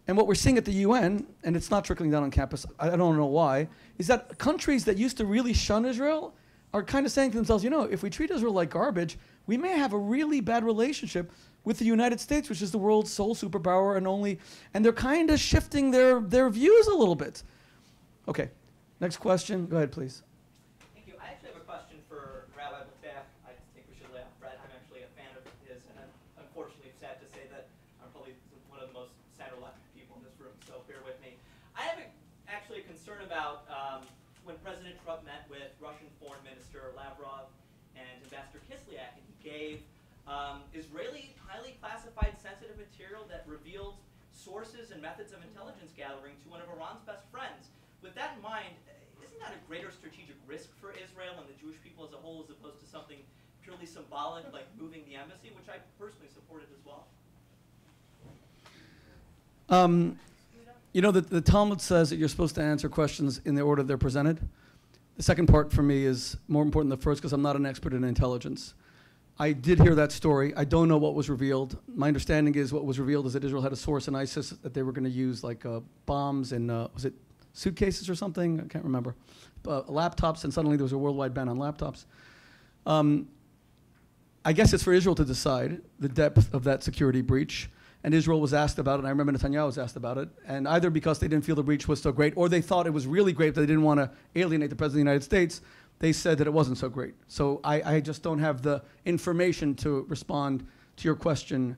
and what we're seeing at the UN, and it's not trickling down on campus, I don't know why, is that countries that used to really shun Israel are kind of saying to themselves, you know, if we treat Israel like garbage, we may have a really bad relationship with the United States, which is the world's sole superpower and they're kind of shifting their views a little bit. Okay, next question. Go ahead, please. Thank you. I actually have a question for Rabbi Bret. I think we should lay off Bret. I'm actually a fan of his, and I'm unfortunately sad to say that I'm probably one of the most center-left people in this room, so bear with me. I have actually a concern about when President Trump met with Russian Foreign Minister Lavrov and Ambassador Kislyak, and he gave Israeli highly classified sensitive material that revealed sources and methods of intelligence gathering to one of Iran's best friends. With that in mind, isn't that a greater strategic risk for Israel and the Jewish people as a whole, as opposed to something purely symbolic like moving the embassy, which I personally supported as well? You know, the Talmud says that you're supposed to answer questions in the order they're presented. The second part for me is more important than the first because I'm not an expert in intelligence. I did hear that story. I don't know what was revealed. My understanding is what was revealed is that Israel had a source in ISIS that they were going to use like bombs and, was it suitcases or something? I can't remember. Laptops, and suddenly there was a worldwide ban on laptops. I guess it's for Israel to decide the depth of that security breach. And Israel was asked about it, and I remember Netanyahu was asked about it, and either because they didn't feel the breach was so great, or they thought it was really great, but they didn't want to alienate the President of the United States, they said that it wasn't so great. So I just don't have the information to respond to your question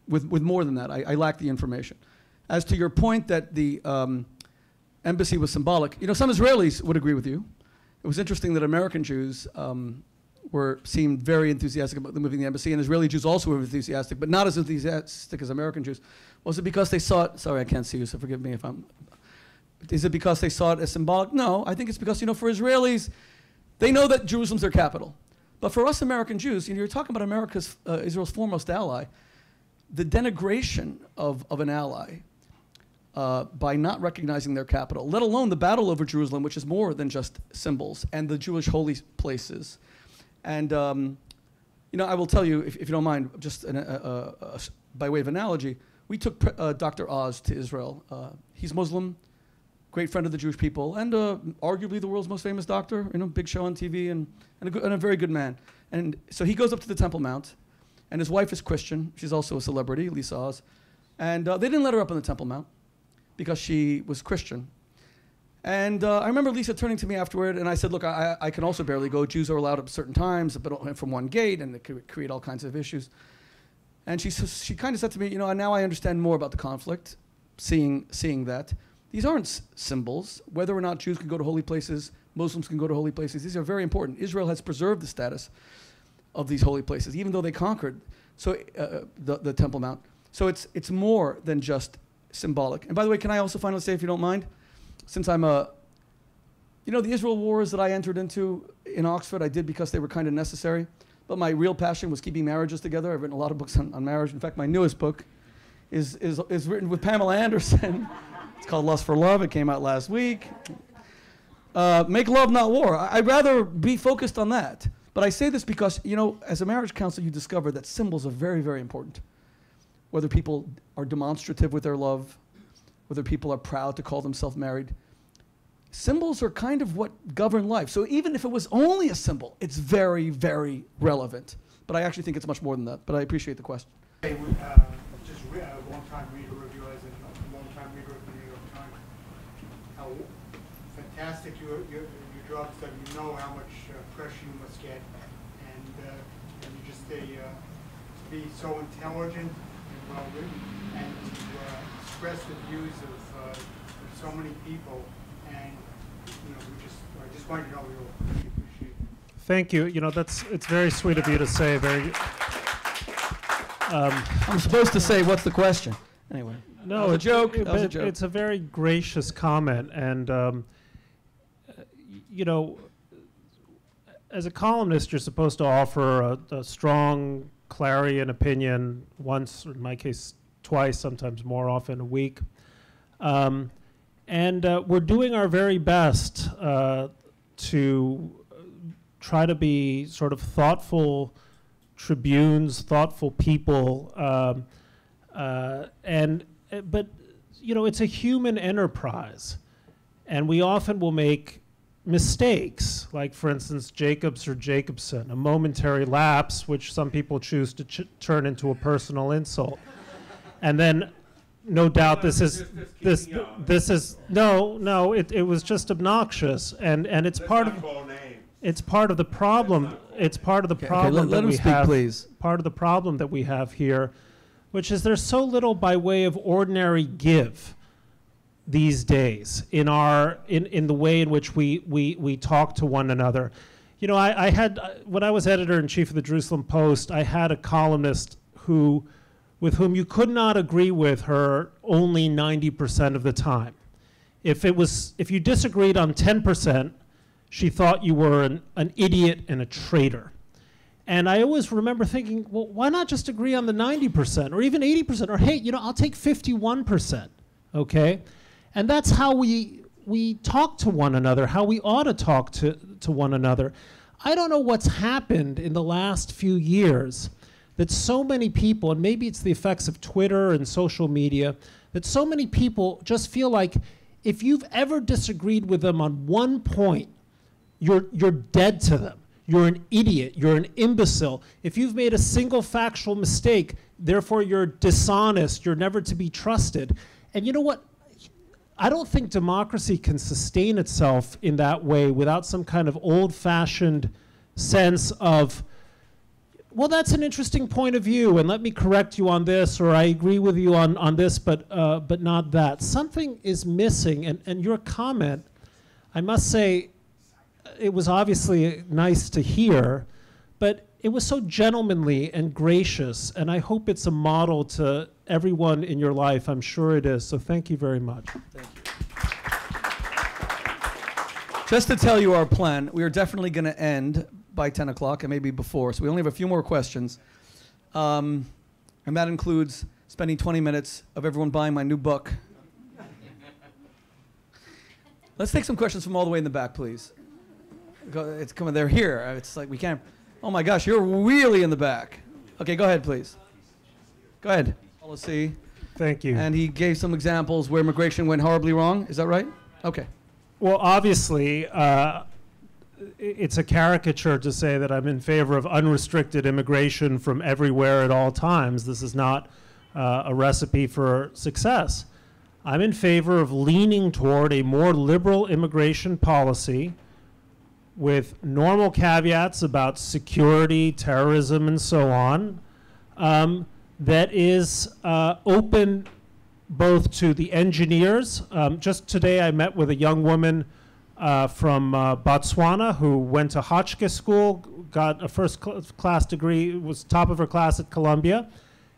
with more than that. I lack the information. As to your point that the embassy was symbolic, you know, some Israelis would agree with you. It was interesting that American Jews seemed very enthusiastic about moving the embassy, and Israeli Jews also were enthusiastic, but not as enthusiastic as American Jews. Was it because they saw it? Sorry, I can't see you, so forgive me if I'm. Is it because they saw it as symbolic? No, I think it's because, you know, for Israelis, they know that Jerusalem's their capital. But for us American Jews, you know, you're talking about America's, Israel's foremost ally. The denigration of an ally by not recognizing their capital, let alone the battle over Jerusalem, which is more than just symbols, and the Jewish holy places. And, you know, I will tell you, if you don't mind, just by way of analogy, we took Dr. Oz to Israel. He's Muslim, great friend of the Jewish people, and arguably the world's most famous doctor, you know, big show on TV, and a very good man. And so he goes up to the Temple Mount, and his wife is Christian. She's also a celebrity, Lisa Oz. And they didn't let her up on the Temple Mount because she was Christian. And I remember Lisa turning to me afterward, and I said, look, I can also barely go. Jews are allowed at certain times, but from one gate, and it could create all kinds of issues. And she kind of said to me, you know, now I understand more about the conflict, seeing that. These aren't symbols. Whether or not Jews can go to holy places, Muslims can go to holy places, these are very important. Israel has preserved the status of these holy places, even though they conquered the Temple Mount. So it's more than just symbolic. And by the way, can I also finally say, if you don't mind, since I'm you know, the Israel wars that I entered into in Oxford, I did because they were kind of necessary. But my real passion was keeping marriages together. I've written a lot of books on marriage. In fact, my newest book is written with Pamela Anderson. It's called Lust for Love. It came out last week. Make love, not war. I'd rather be focused on that. But I say this because, you know, as a marriage counselor, you discover that symbols are very, very important. Whether people are demonstrative with their love, whether people are proud to call themselves married. Symbols are kind of what govern life. So even if it was only a symbol, it's very, very relevant. But I actually think it's much more than that. But I appreciate the question. Hey, just a long-time reader of you, as a long-time reader of the New York Times. How fantastic your job is done. You know how much pressure you must get, and you just to be so intelligent and well-written, and to express the views of so many people. And you know, I just want you to know we really appreciate it. Thank you. You know, it's very sweet of you to say. I'm supposed to say, what's the question? Anyway. No, it's a joke. That was a joke. It's a very gracious comment, and you know, as a columnist, you're supposed to offer a strong clarion opinion once, or in my case, twice, sometimes more often a week. And we're doing our very best to try to be sort of thoughtful tribunes, thoughtful people, but you know, it's a human enterprise, and we often will make mistakes, like for instance, Jacobs or Jacobson, a momentary lapse, which some people choose to turn into a personal insult, and then. No doubt this is no, it was just obnoxious, and it's part of the problem. It's part of the problem that we have. Please. Part of the problem that we have here, which is there's so little by way of ordinary give these days in the way in which we talk to one another. You know, I had when I was editor-in-chief of the Jerusalem Post, I had a columnist with whom you could not agree with her only 90% of the time. If you disagreed on 10%, she thought you were an idiot and a traitor. And I always remember thinking, well, why not just agree on the 90% or even 80%? Or hey, you know, I'll take 51%, okay? And that's how we talk to one another, how we ought to talk to one another. I don't know what's happened in the last few years that so many people, and maybe it's the effects of Twitter and social media, that so many people just feel like if you've ever disagreed with them on one point, you're dead to them. you're an idiot, you're an imbecile. If you've made a single factual mistake, therefore you're dishonest, you're never to be trusted. And you know what? I don't think democracy can sustain itself in that way without some kind of old-fashioned sense of, well, that's an interesting point of view, and let me correct you on this, or I agree with you on this, but not that. Something is missing, and your comment, I must say, it was obviously nice to hear, but it was so gentlemanly and gracious, and I hope it's a model to everyone in your life. I'm sure it is, so thank you very much. Thank you. Just to tell you our plan, we are definitely going to end by 10 o'clock and maybe before, so we only have a few more questions. And that includes spending 20 minutes of everyone buying my new book. Let's take some questions from all the way in the back, please. It's coming, they're here. It's like we can't, oh my gosh, you're really in the back. Okay, go ahead, please. Go ahead. Policy. Thank you. And he gave some examples where immigration went horribly wrong. Is that right? Okay. Well, obviously, it's a caricature to say that I'm in favor of unrestricted immigration from everywhere at all times. This is not a recipe for success. I'm in favor of leaning toward a more liberal immigration policy with normal caveats about security, terrorism, and so on, that is open both to the engineers. Just today I met with a young woman from Botswana who went to Hotchkiss School, got a first-class degree, was top of her class at Columbia,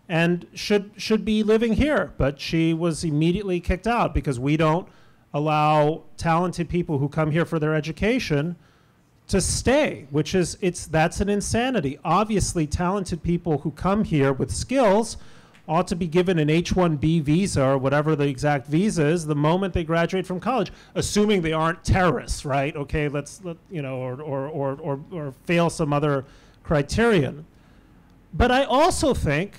and should be living here, but she was immediately kicked out because we don't allow talented people who come here for their education to stay, which is, that's an insanity. Obviously, talented people who come here with skills ought to be given an H-1B visa or whatever the exact visa is the moment they graduate from college, assuming they aren't terrorists, right? Okay, or fail some other criterion. But I also think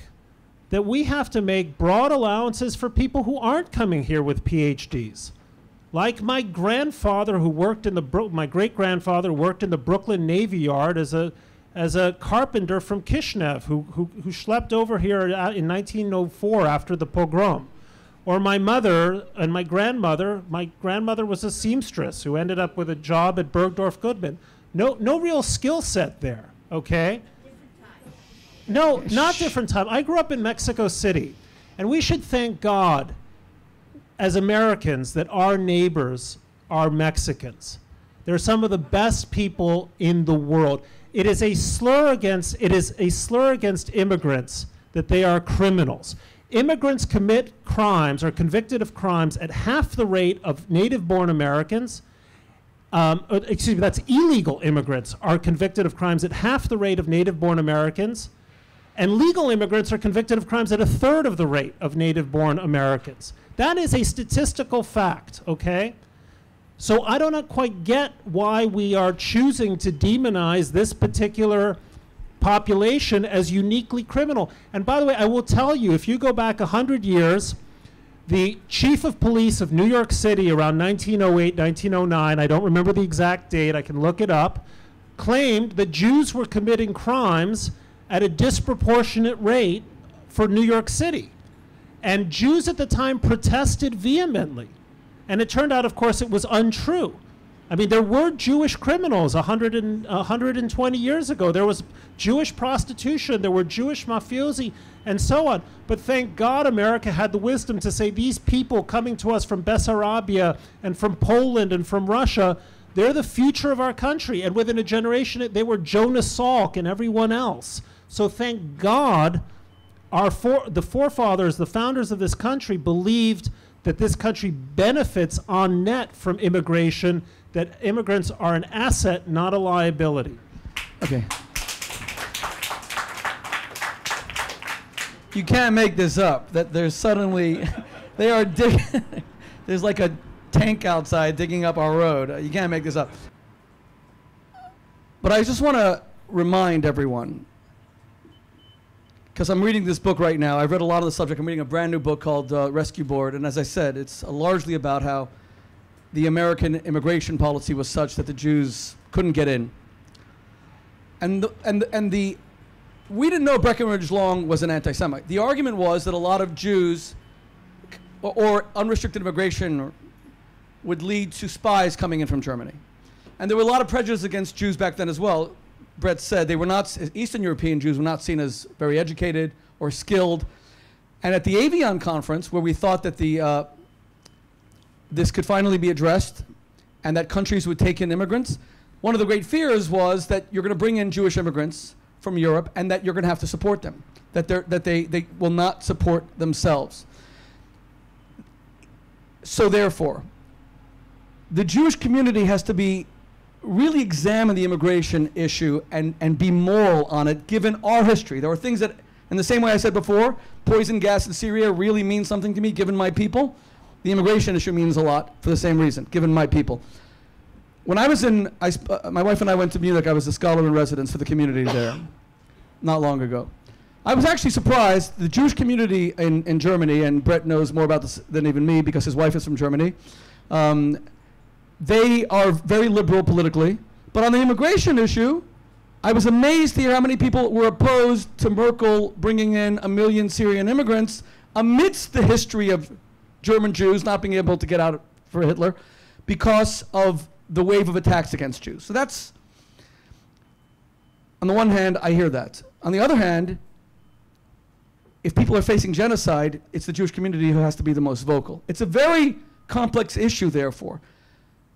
that we have to make broad allowances for people who aren't coming here with PhDs. Like my grandfather who worked in my great-grandfather worked in the Brooklyn Navy Yard as a carpenter from Kishinev who schlepped over here in 1904 after the pogrom. Or my mother and my grandmother was a seamstress who ended up with a job at Bergdorf Goodman. No real skill set there, okay? No, not different time. I grew up in Mexico City, and we should thank God as Americans that our neighbors are Mexicans. They're some of the best people in the world. It is a slur against immigrants that they are criminals. Immigrants commit crimes, are convicted of crimes at half the rate of native-born Americans. Excuse me, that's illegal immigrants are convicted of crimes at half the rate of native-born Americans. And legal immigrants are convicted of crimes at a third of the rate of native-born Americans. That is a statistical fact, okay? So I do not quite get why we are choosing to demonize this particular population as uniquely criminal. And by the way, I will tell you, if you go back 100 years, the chief of police of New York City around 1908, 1909, I don't remember the exact date, I can look it up, claimed that Jews were committing crimes at a disproportionate rate for New York City. And Jews at the time protested vehemently. And it turned out, of course, it was untrue. I mean, there were Jewish criminals 120 years ago. There was Jewish prostitution, there were Jewish mafiosi, and so on. But thank God America had the wisdom to say these people coming to us from Bessarabia and from Poland and from Russia, they're the future of our country. And within a generation, they were Jonas Salk and everyone else. So thank God the forefathers, the founders of this country, believed that this country benefits on net from immigration, that immigrants are an asset, not a liability. Okay. You can't make this up, that there's suddenly, they are there's like a tank outside digging up our road. You can't make this up. But I just want to remind everyone, because I'm reading this book right now. I've read a lot of the subject. I'm reading a brand new book called Rescue Board. And as I said, it's largely about how the American immigration policy was such that the Jews couldn't get in. we didn't know Breckinridge Long was an anti-Semite. The argument was that a lot of Jews or unrestricted immigration would lead to spies coming in from Germany. And there were a lot of prejudice against Jews back then as well. Bret said they were not, Eastern European Jews were not seen as very educated or skilled. And at the Avion conference, where we thought that this could finally be addressed and that countries would take in immigrants, one of the great fears was that you're going to bring in Jewish immigrants from Europe and that you're going to have to support them, that they will not support themselves. So therefore, the Jewish community has to really examine the immigration issue and be moral on it, given our history. There are things that, in the same way I said before, poison gas in Syria really means something to me, given my people. The immigration issue means a lot for the same reason, given my people. When I was my wife and I went to Munich. I was a scholar in residence for the community there, not long ago. I was actually surprised. The Jewish community in Germany, and Bret knows more about this than even me because his wife is from Germany, they are very liberal politically. But on the immigration issue, I was amazed to hear how many people were opposed to Merkel bringing in 1 million Syrian immigrants amidst the history of German Jews not being able to get out for Hitler because of the wave of attacks against Jews. So that's, on the one hand, I hear that. On the other hand, if people are facing genocide, it's the Jewish community who has to be the most vocal. It's a very complex issue, therefore.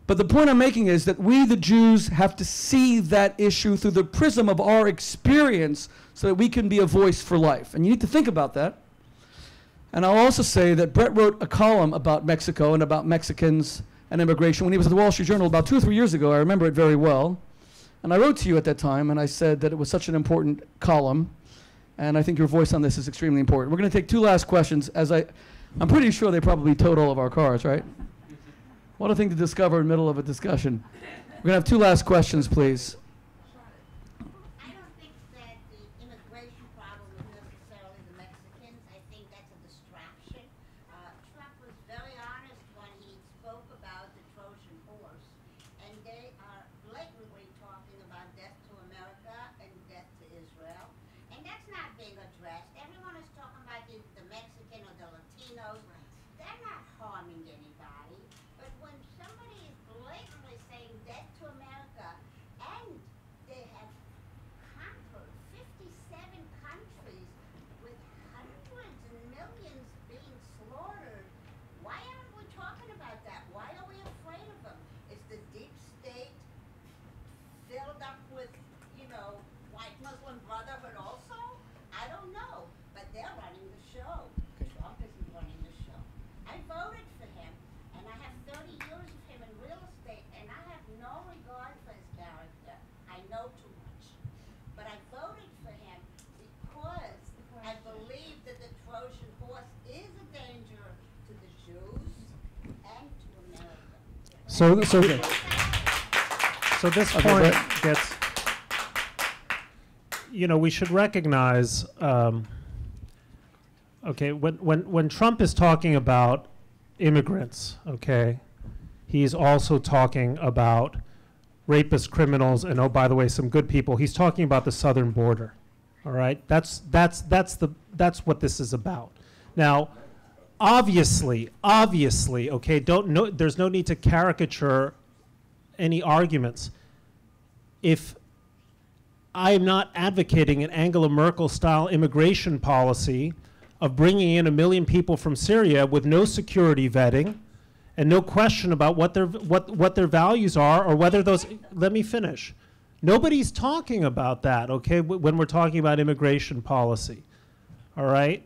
But the point I'm making is that we, the Jews, have to see that issue through the prism of our experience so that we can be a voice for life. And you need to think about that. And I'll also say that Bret wrote a column about Mexico and about Mexicans and immigration when he was at the Wall Street Journal about 2 or 3 years ago. I remember it very well. And I wrote to you at that time, and I said that it was such an important column. And I think your voice on this is extremely important. We're going to take 2 last questions. I'm pretty sure they probably towed all of our cars, right? What a thing to discover in the middle of a discussion. We're going to have 2 last questions, please. I don't think that the immigration problem is necessarily the Mexicans. I think that's a distraction. Trump was very honest when he spoke about the Trojan horse, and they are blatantly talking about death to America and death to Israel, and that's not being addressed. Everyone is talking about the Mexican or the Latinos. They're not harming anybody. But when somebody is blatantly saying death to America, and they have conquered 57 countries with hundreds and millions being slaughtered, why aren't we talking about that? Why are we afraid of them? Is the deep state filled up with, white Muslim Brotherhood also? I don't know, but they're running the show. Trump isn't running the show. I voted for him, and I have 30 years of him in real estate, and I have no regard for his character. I know too much. But I voted for him because I believe that the Trojan horse is a danger to the Jews and to America. So this point gets, we should recognize, okay, when Trump is talking about immigrants, okay, he's also talking about rapists, criminals, and, oh, by the way, some good people. He's talking about the southern border, all right? That's what this is about. Now, obviously, okay, there's no need to caricature any arguments. If I'm not advocating an Angela Merkel-style immigration policy of bringing in 1 million people from Syria with no security vetting and no question about what their values are or whether those. Let me finish. Nobody's talking about that, okay, when we're talking about immigration policy, all right?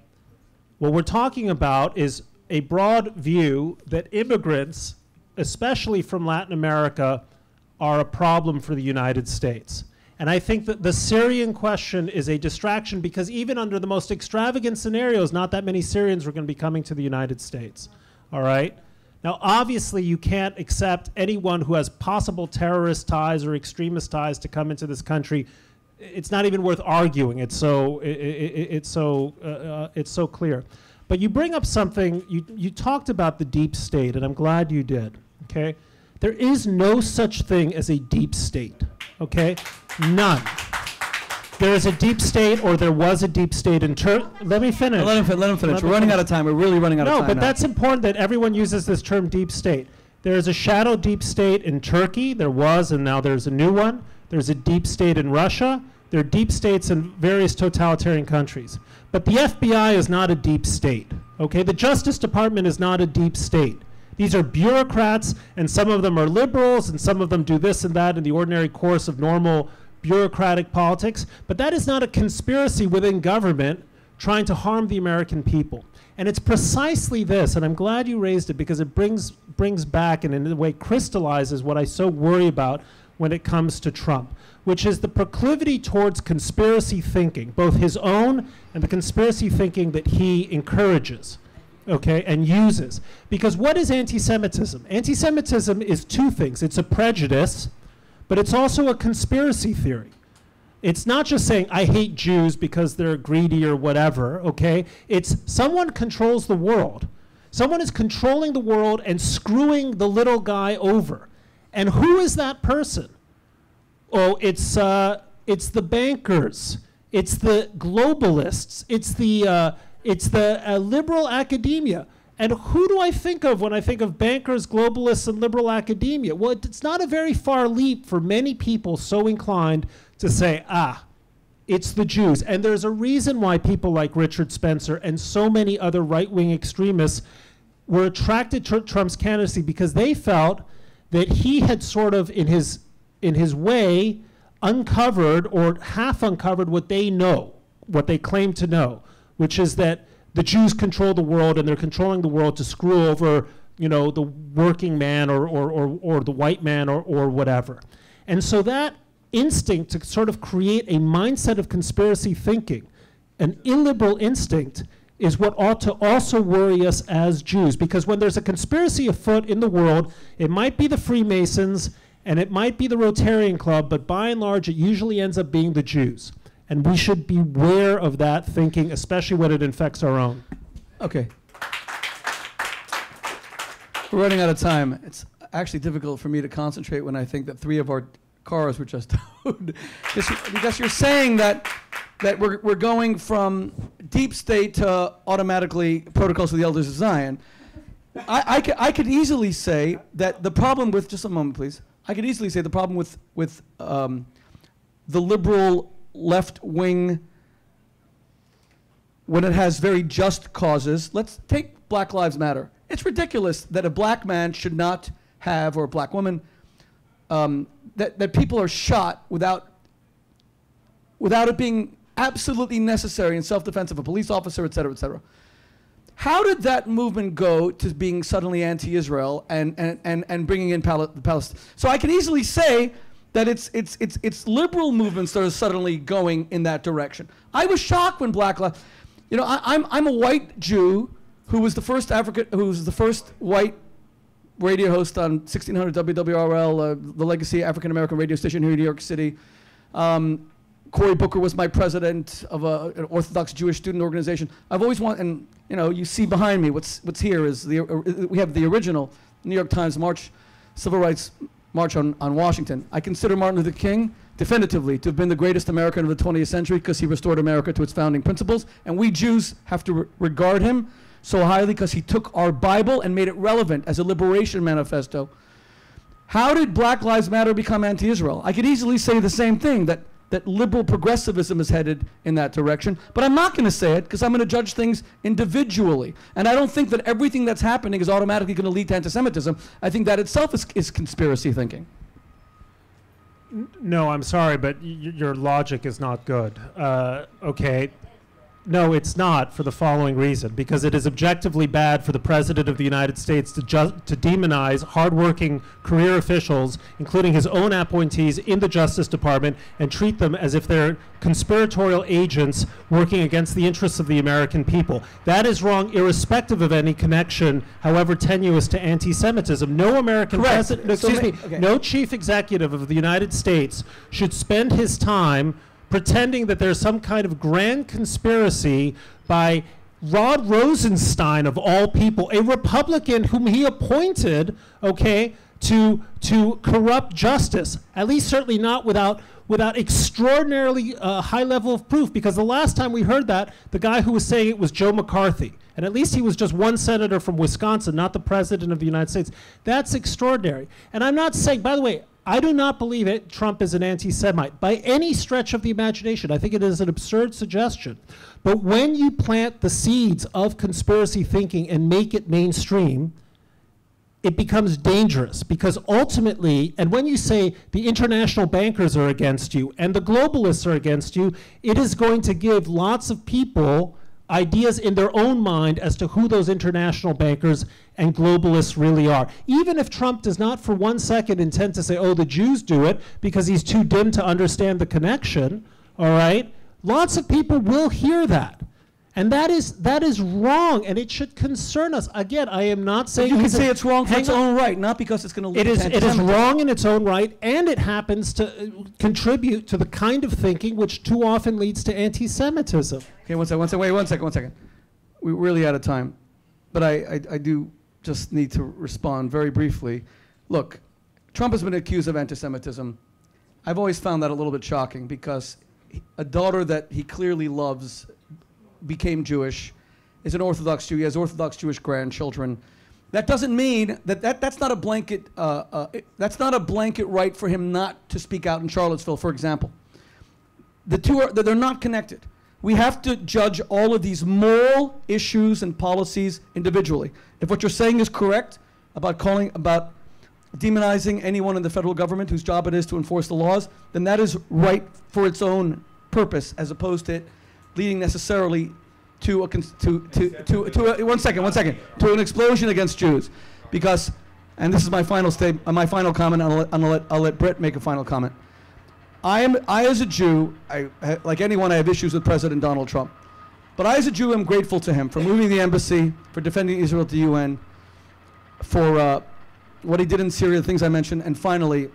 What we're talking about is a broad view that immigrants, especially from Latin America, are a problem for the United States. And I think that the Syrian question is a distraction because even under the most extravagant scenarios, not that many Syrians were going to be coming to the United States, all right? Now, obviously, you can't accept anyone who has possible terrorist ties or extremist ties to come into this country. It's not even worth arguing. It's so clear. But you bring up something, you talked about the deep state, and I'm glad you did, okay? There is no such thing as a deep state, okay? None. there is a deep state, or there was a deep state in Turkey. Let me finish. Let him finish. We're running out of time. We're really running out of time. No, but now. that's important that everyone uses this term deep state. There is a shadow deep state in Turkey. There was, and now there's a new one. There's a deep state in Russia. There are deep states in various totalitarian countries. But the FBI is not a deep state. Okay, the Justice Department is not a deep state. These are bureaucrats, and some of them are liberals, and some of them do this and that in the ordinary course of normal bureaucratic politics. But that is not a conspiracy within government trying to harm the American people. And it's precisely this, and I'm glad you raised it, because it brings back and in a way crystallizes what I so worry about when it comes to Trump, which is the proclivity towards conspiracy thinking, both his own and the conspiracy thinking that he encourages. Okay, and uses. Because what is anti-Semitism? Anti-Semitism is two things. It's a prejudice, but it's also a conspiracy theory. It's not just saying, I hate Jews because they're greedy or whatever, okay? It's someone controls the world. Someone is controlling the world and screwing the little guy over. And who is that person? Oh, it's the bankers. It's the globalists. It's the liberal academia. And who do I think of when I think of bankers, globalists, and liberal academia? Well, it's not a very far leap for many people so inclined to say, it's the Jews. And there's a reason why people like Richard Spencer and so many other right-wing extremists were attracted to Trump's candidacy, because they felt that he had sort of, in his way, uncovered or half uncovered what they know, what they claim to know, which is that the Jews control the world, and they're controlling the world to screw over, the working man or the white man or whatever. And so that instinct to sort of create a mindset of conspiracy thinking, an illiberal instinct, is what ought to also worry us as Jews. Because when there's a conspiracy afoot in the world, it might be the Freemasons and it might be the Rotarian Club, but by and large it usually ends up being the Jews. And we should beware of that thinking, especially when it infects our own. Okay. We're running out of time. It's actually difficult for me to concentrate when I think that 3 of our cars were just towed. Because you're saying that we're going from deep state to automatically protocols of the elders of Zion. I could easily say that the problem with, just a moment please, I could easily say the problem with the liberal left wing, when it has very just causes. Let's take Black Lives Matter. It's ridiculous that a black man should not have, or a black woman, that people are shot without it being absolutely necessary in self-defense of a police officer, et cetera, et cetera. How did that movement go to being suddenly anti-Israel and bringing in Palestine? So I can easily say that it's liberal movements that are suddenly going in that direction. I was shocked when Black Lives, I'm a white Jew who was the first white radio host on 1600 WWRL, the legacy African American radio station here in New York City. Cory Booker was my president of an Orthodox Jewish student organization. I've always wanted, and you see behind me, what's here is we have the original New York Times Civil Rights March on Washington. I consider Martin Luther King definitively to have been the greatest American of the 20th century because he restored America to its founding principles, and we Jews have to regard him so highly because he took our Bible and made it relevant as a liberation manifesto. How did Black Lives Matter become anti-Israel? I could easily say the same thing, that liberal progressivism is headed in that direction, but I'm not going to say it because I'm going to judge things individually. And I don't think that everything that's happening is automatically going to lead to anti-Semitism. I think that itself is conspiracy thinking. No, I'm sorry, but your logic is not good. Okay. No, it's not, for the following reason. Because it is objectively bad for the President of the United States to demonize hardworking career officials, including his own appointees in the Justice Department, and treat them as if they're conspiratorial agents working against the interests of the American people. That is wrong, irrespective of any connection, however tenuous, to anti-Semitism. No American president, no chief executive of the United States should spend his time pretending that there's some kind of grand conspiracy by Rod Rosenstein, of all people, a Republican whom he appointed, to corrupt justice, at least certainly not without extraordinarily high level of proof, because the last time we heard that, the guy who was saying it was Joe McCarthy. And at least he was just one senator from Wisconsin, not the president of the United States. That's extraordinary. And I'm not saying, by the way, I do not believe it. Trump is an anti-Semite by any stretch of the imagination. I think it is an absurd suggestion. But when you plant the seeds of conspiracy thinking and make it mainstream, it becomes dangerous, because ultimately, and when you say the international bankers are against you and the globalists are against you, it is going to give lots of people ideas in their own mind as to who those international bankers and globalists really are. Even if Trump does not for 1 second intend to say, oh, the Jews do it, because he's too dim to understand the connection, all right? Lots of people will hear that. And that is wrong, and it should concern us. Again, I am not saying... You can say it's wrong for its own right, not because it's going to lead to anti-Semitism. It is wrong in its own right, and it happens to contribute to the kind of thinking which too often leads to anti-Semitism. Okay, one second. We're really out of time. But I do just need to respond very briefly. Look, Trump has been accused of anti-Semitism. I've always found that a little bit shocking, because a daughter that he clearly loves became Jewish, is an Orthodox Jew. He has Orthodox Jewish grandchildren. That doesn't mean that's not a blanket. That's not a blanket right for him not to speak out in Charlottesville, for example. The two they're not connected. We have to judge all of these moral issues and policies individually. If what you're saying is correct about demonizing anyone in the federal government whose job it is to enforce the laws, then that is right for its own purpose, as opposed to it leading necessarily to an explosion against Jews, because, and this is my final my final comment. I'll let Bret make a final comment. I as a Jew, like anyone, I have issues with President Donald Trump, but I as a Jew am grateful to him for moving the embassy, for defending Israel at the UN, for what he did in Syria, the things I mentioned, and finally,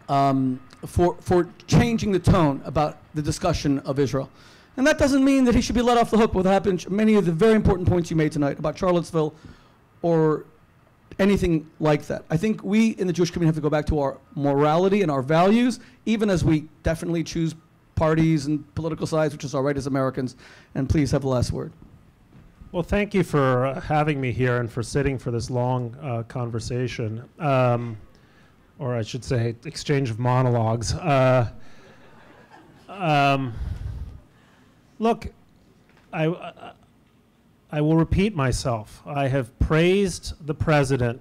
for changing the tone about the discussion of Israel. And that doesn't mean that he should be let off the hook with what happened, many of the very important points you made tonight about Charlottesville or anything like that. I think we in the Jewish community have to go back to our morality and our values, even as we definitely choose parties and political sides, which is our right as Americans. And please have the last word. Well, thank you for having me here and for sitting for this long conversation, or I should say exchange of monologues. Look, I will repeat myself. I have praised the president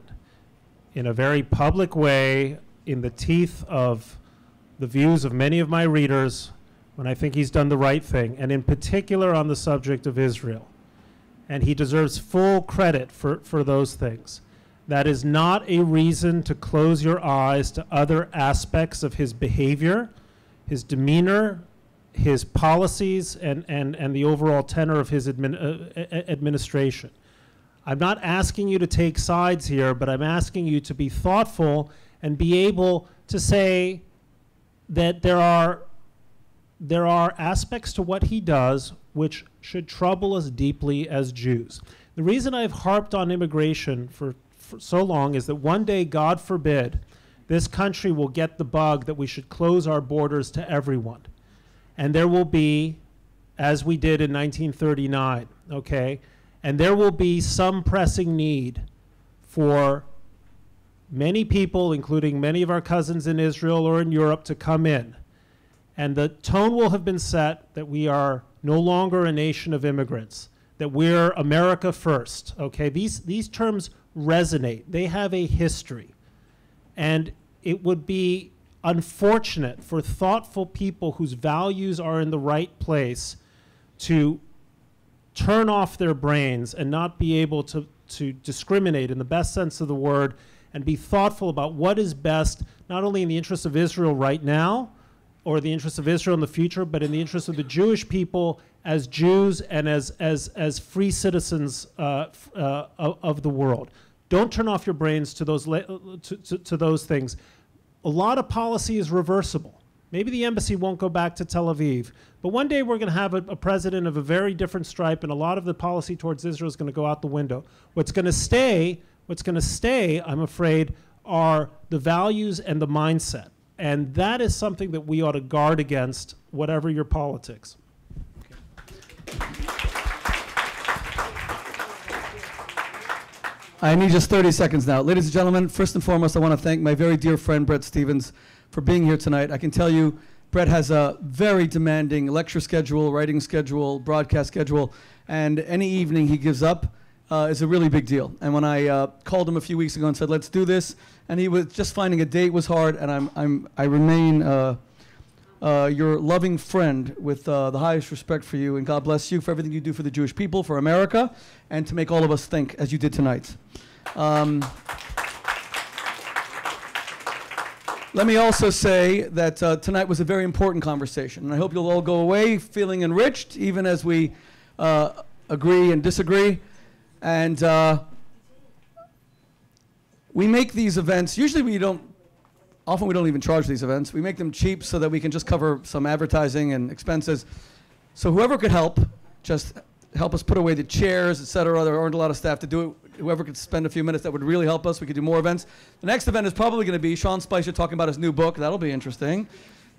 in a very public way in the teeth of the views of many of my readers when I think he's done the right thing, and in particular on the subject of Israel. And he deserves full credit for those things. That is not a reason to close your eyes to other aspects of his behavior, his demeanor, his policies, and the overall tenor of his administration. I'm not asking you to take sides here, but I'm asking you to be thoughtful and be able to say that there are aspects to what he does which should trouble us deeply as Jews. The reason I've harped on immigration for so long is that one day, God forbid, this country will get the bug that we should close our borders to everyone. And there will be, as we did in 1939, okay? And there will be some pressing need for many people, including many of our cousins in Israel or in Europe, to come in. And the tone will have been set that we are no longer a nation of immigrants, that we're America first, okay? These terms resonate. They have a history. And it would be unfortunate for thoughtful people whose values are in the right place to turn off their brains and not be able to discriminate in the best sense of the word and be thoughtful about what is best, not only in the interest of Israel right now or the interest of Israel in the future, but in the interest of the Jewish people as Jews and as free citizens of the world. Don't turn off your brains to those things. A lot of policy is reversible. Maybe the embassy won't go back to Tel Aviv, but one day we're going to have a president of a very different stripe, and a lot of the policy towards Israel is going to go out the window. What's going to stay, I'm afraid, are the values and the mindset. And that is something that we ought to guard against, whatever your politics. I need just 30 seconds now. Ladies and gentlemen, first and foremost, I want to thank my very dear friend, Bret Stephens, for being here tonight. I can tell you, Bret has a very demanding lecture schedule, writing schedule, broadcast schedule, and any evening he gives up is a really big deal. And when I called him a few weeks ago and said, let's do this, and he was just finding a date was hard, and I remain your loving friend with the highest respect for you, and God bless you for everything you do for the Jewish people, for America, and to make all of us think as you did tonight. Let me also say that tonight was a very important conversation, and I hope you'll all go away feeling enriched, even as we agree and disagree. And we make these events, usually often we don't even charge these events. We make them cheap so that we can just cover some advertising and expenses. So whoever could help, just help us put away the chairs, et cetera. There aren't a lot of staff to do it. Whoever could spend a few minutes, that would really help us. We could do more events. The next event is probably going to be Sean Spicer talking about his new book. That'll be interesting.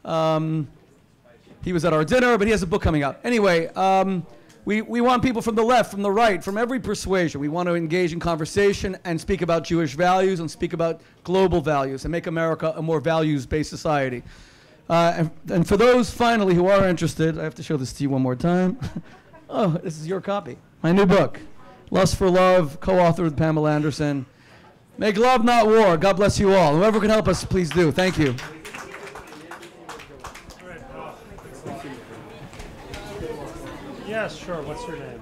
He was at our dinner, but he has a book coming out. Anyway, we want people from the left, from the right, from every persuasion. We want to engage in conversation and speak about Jewish values and speak about global values and make America a more values-based society. And for those, finally, who are interested, I have to show this to you one more time. Oh, this is your copy. My new book, Lust for Love, co-authored with Pamela Anderson. Make love, not war. God bless you all. Whoever can help us, please do. Thank you. Yes, sure. What's your name?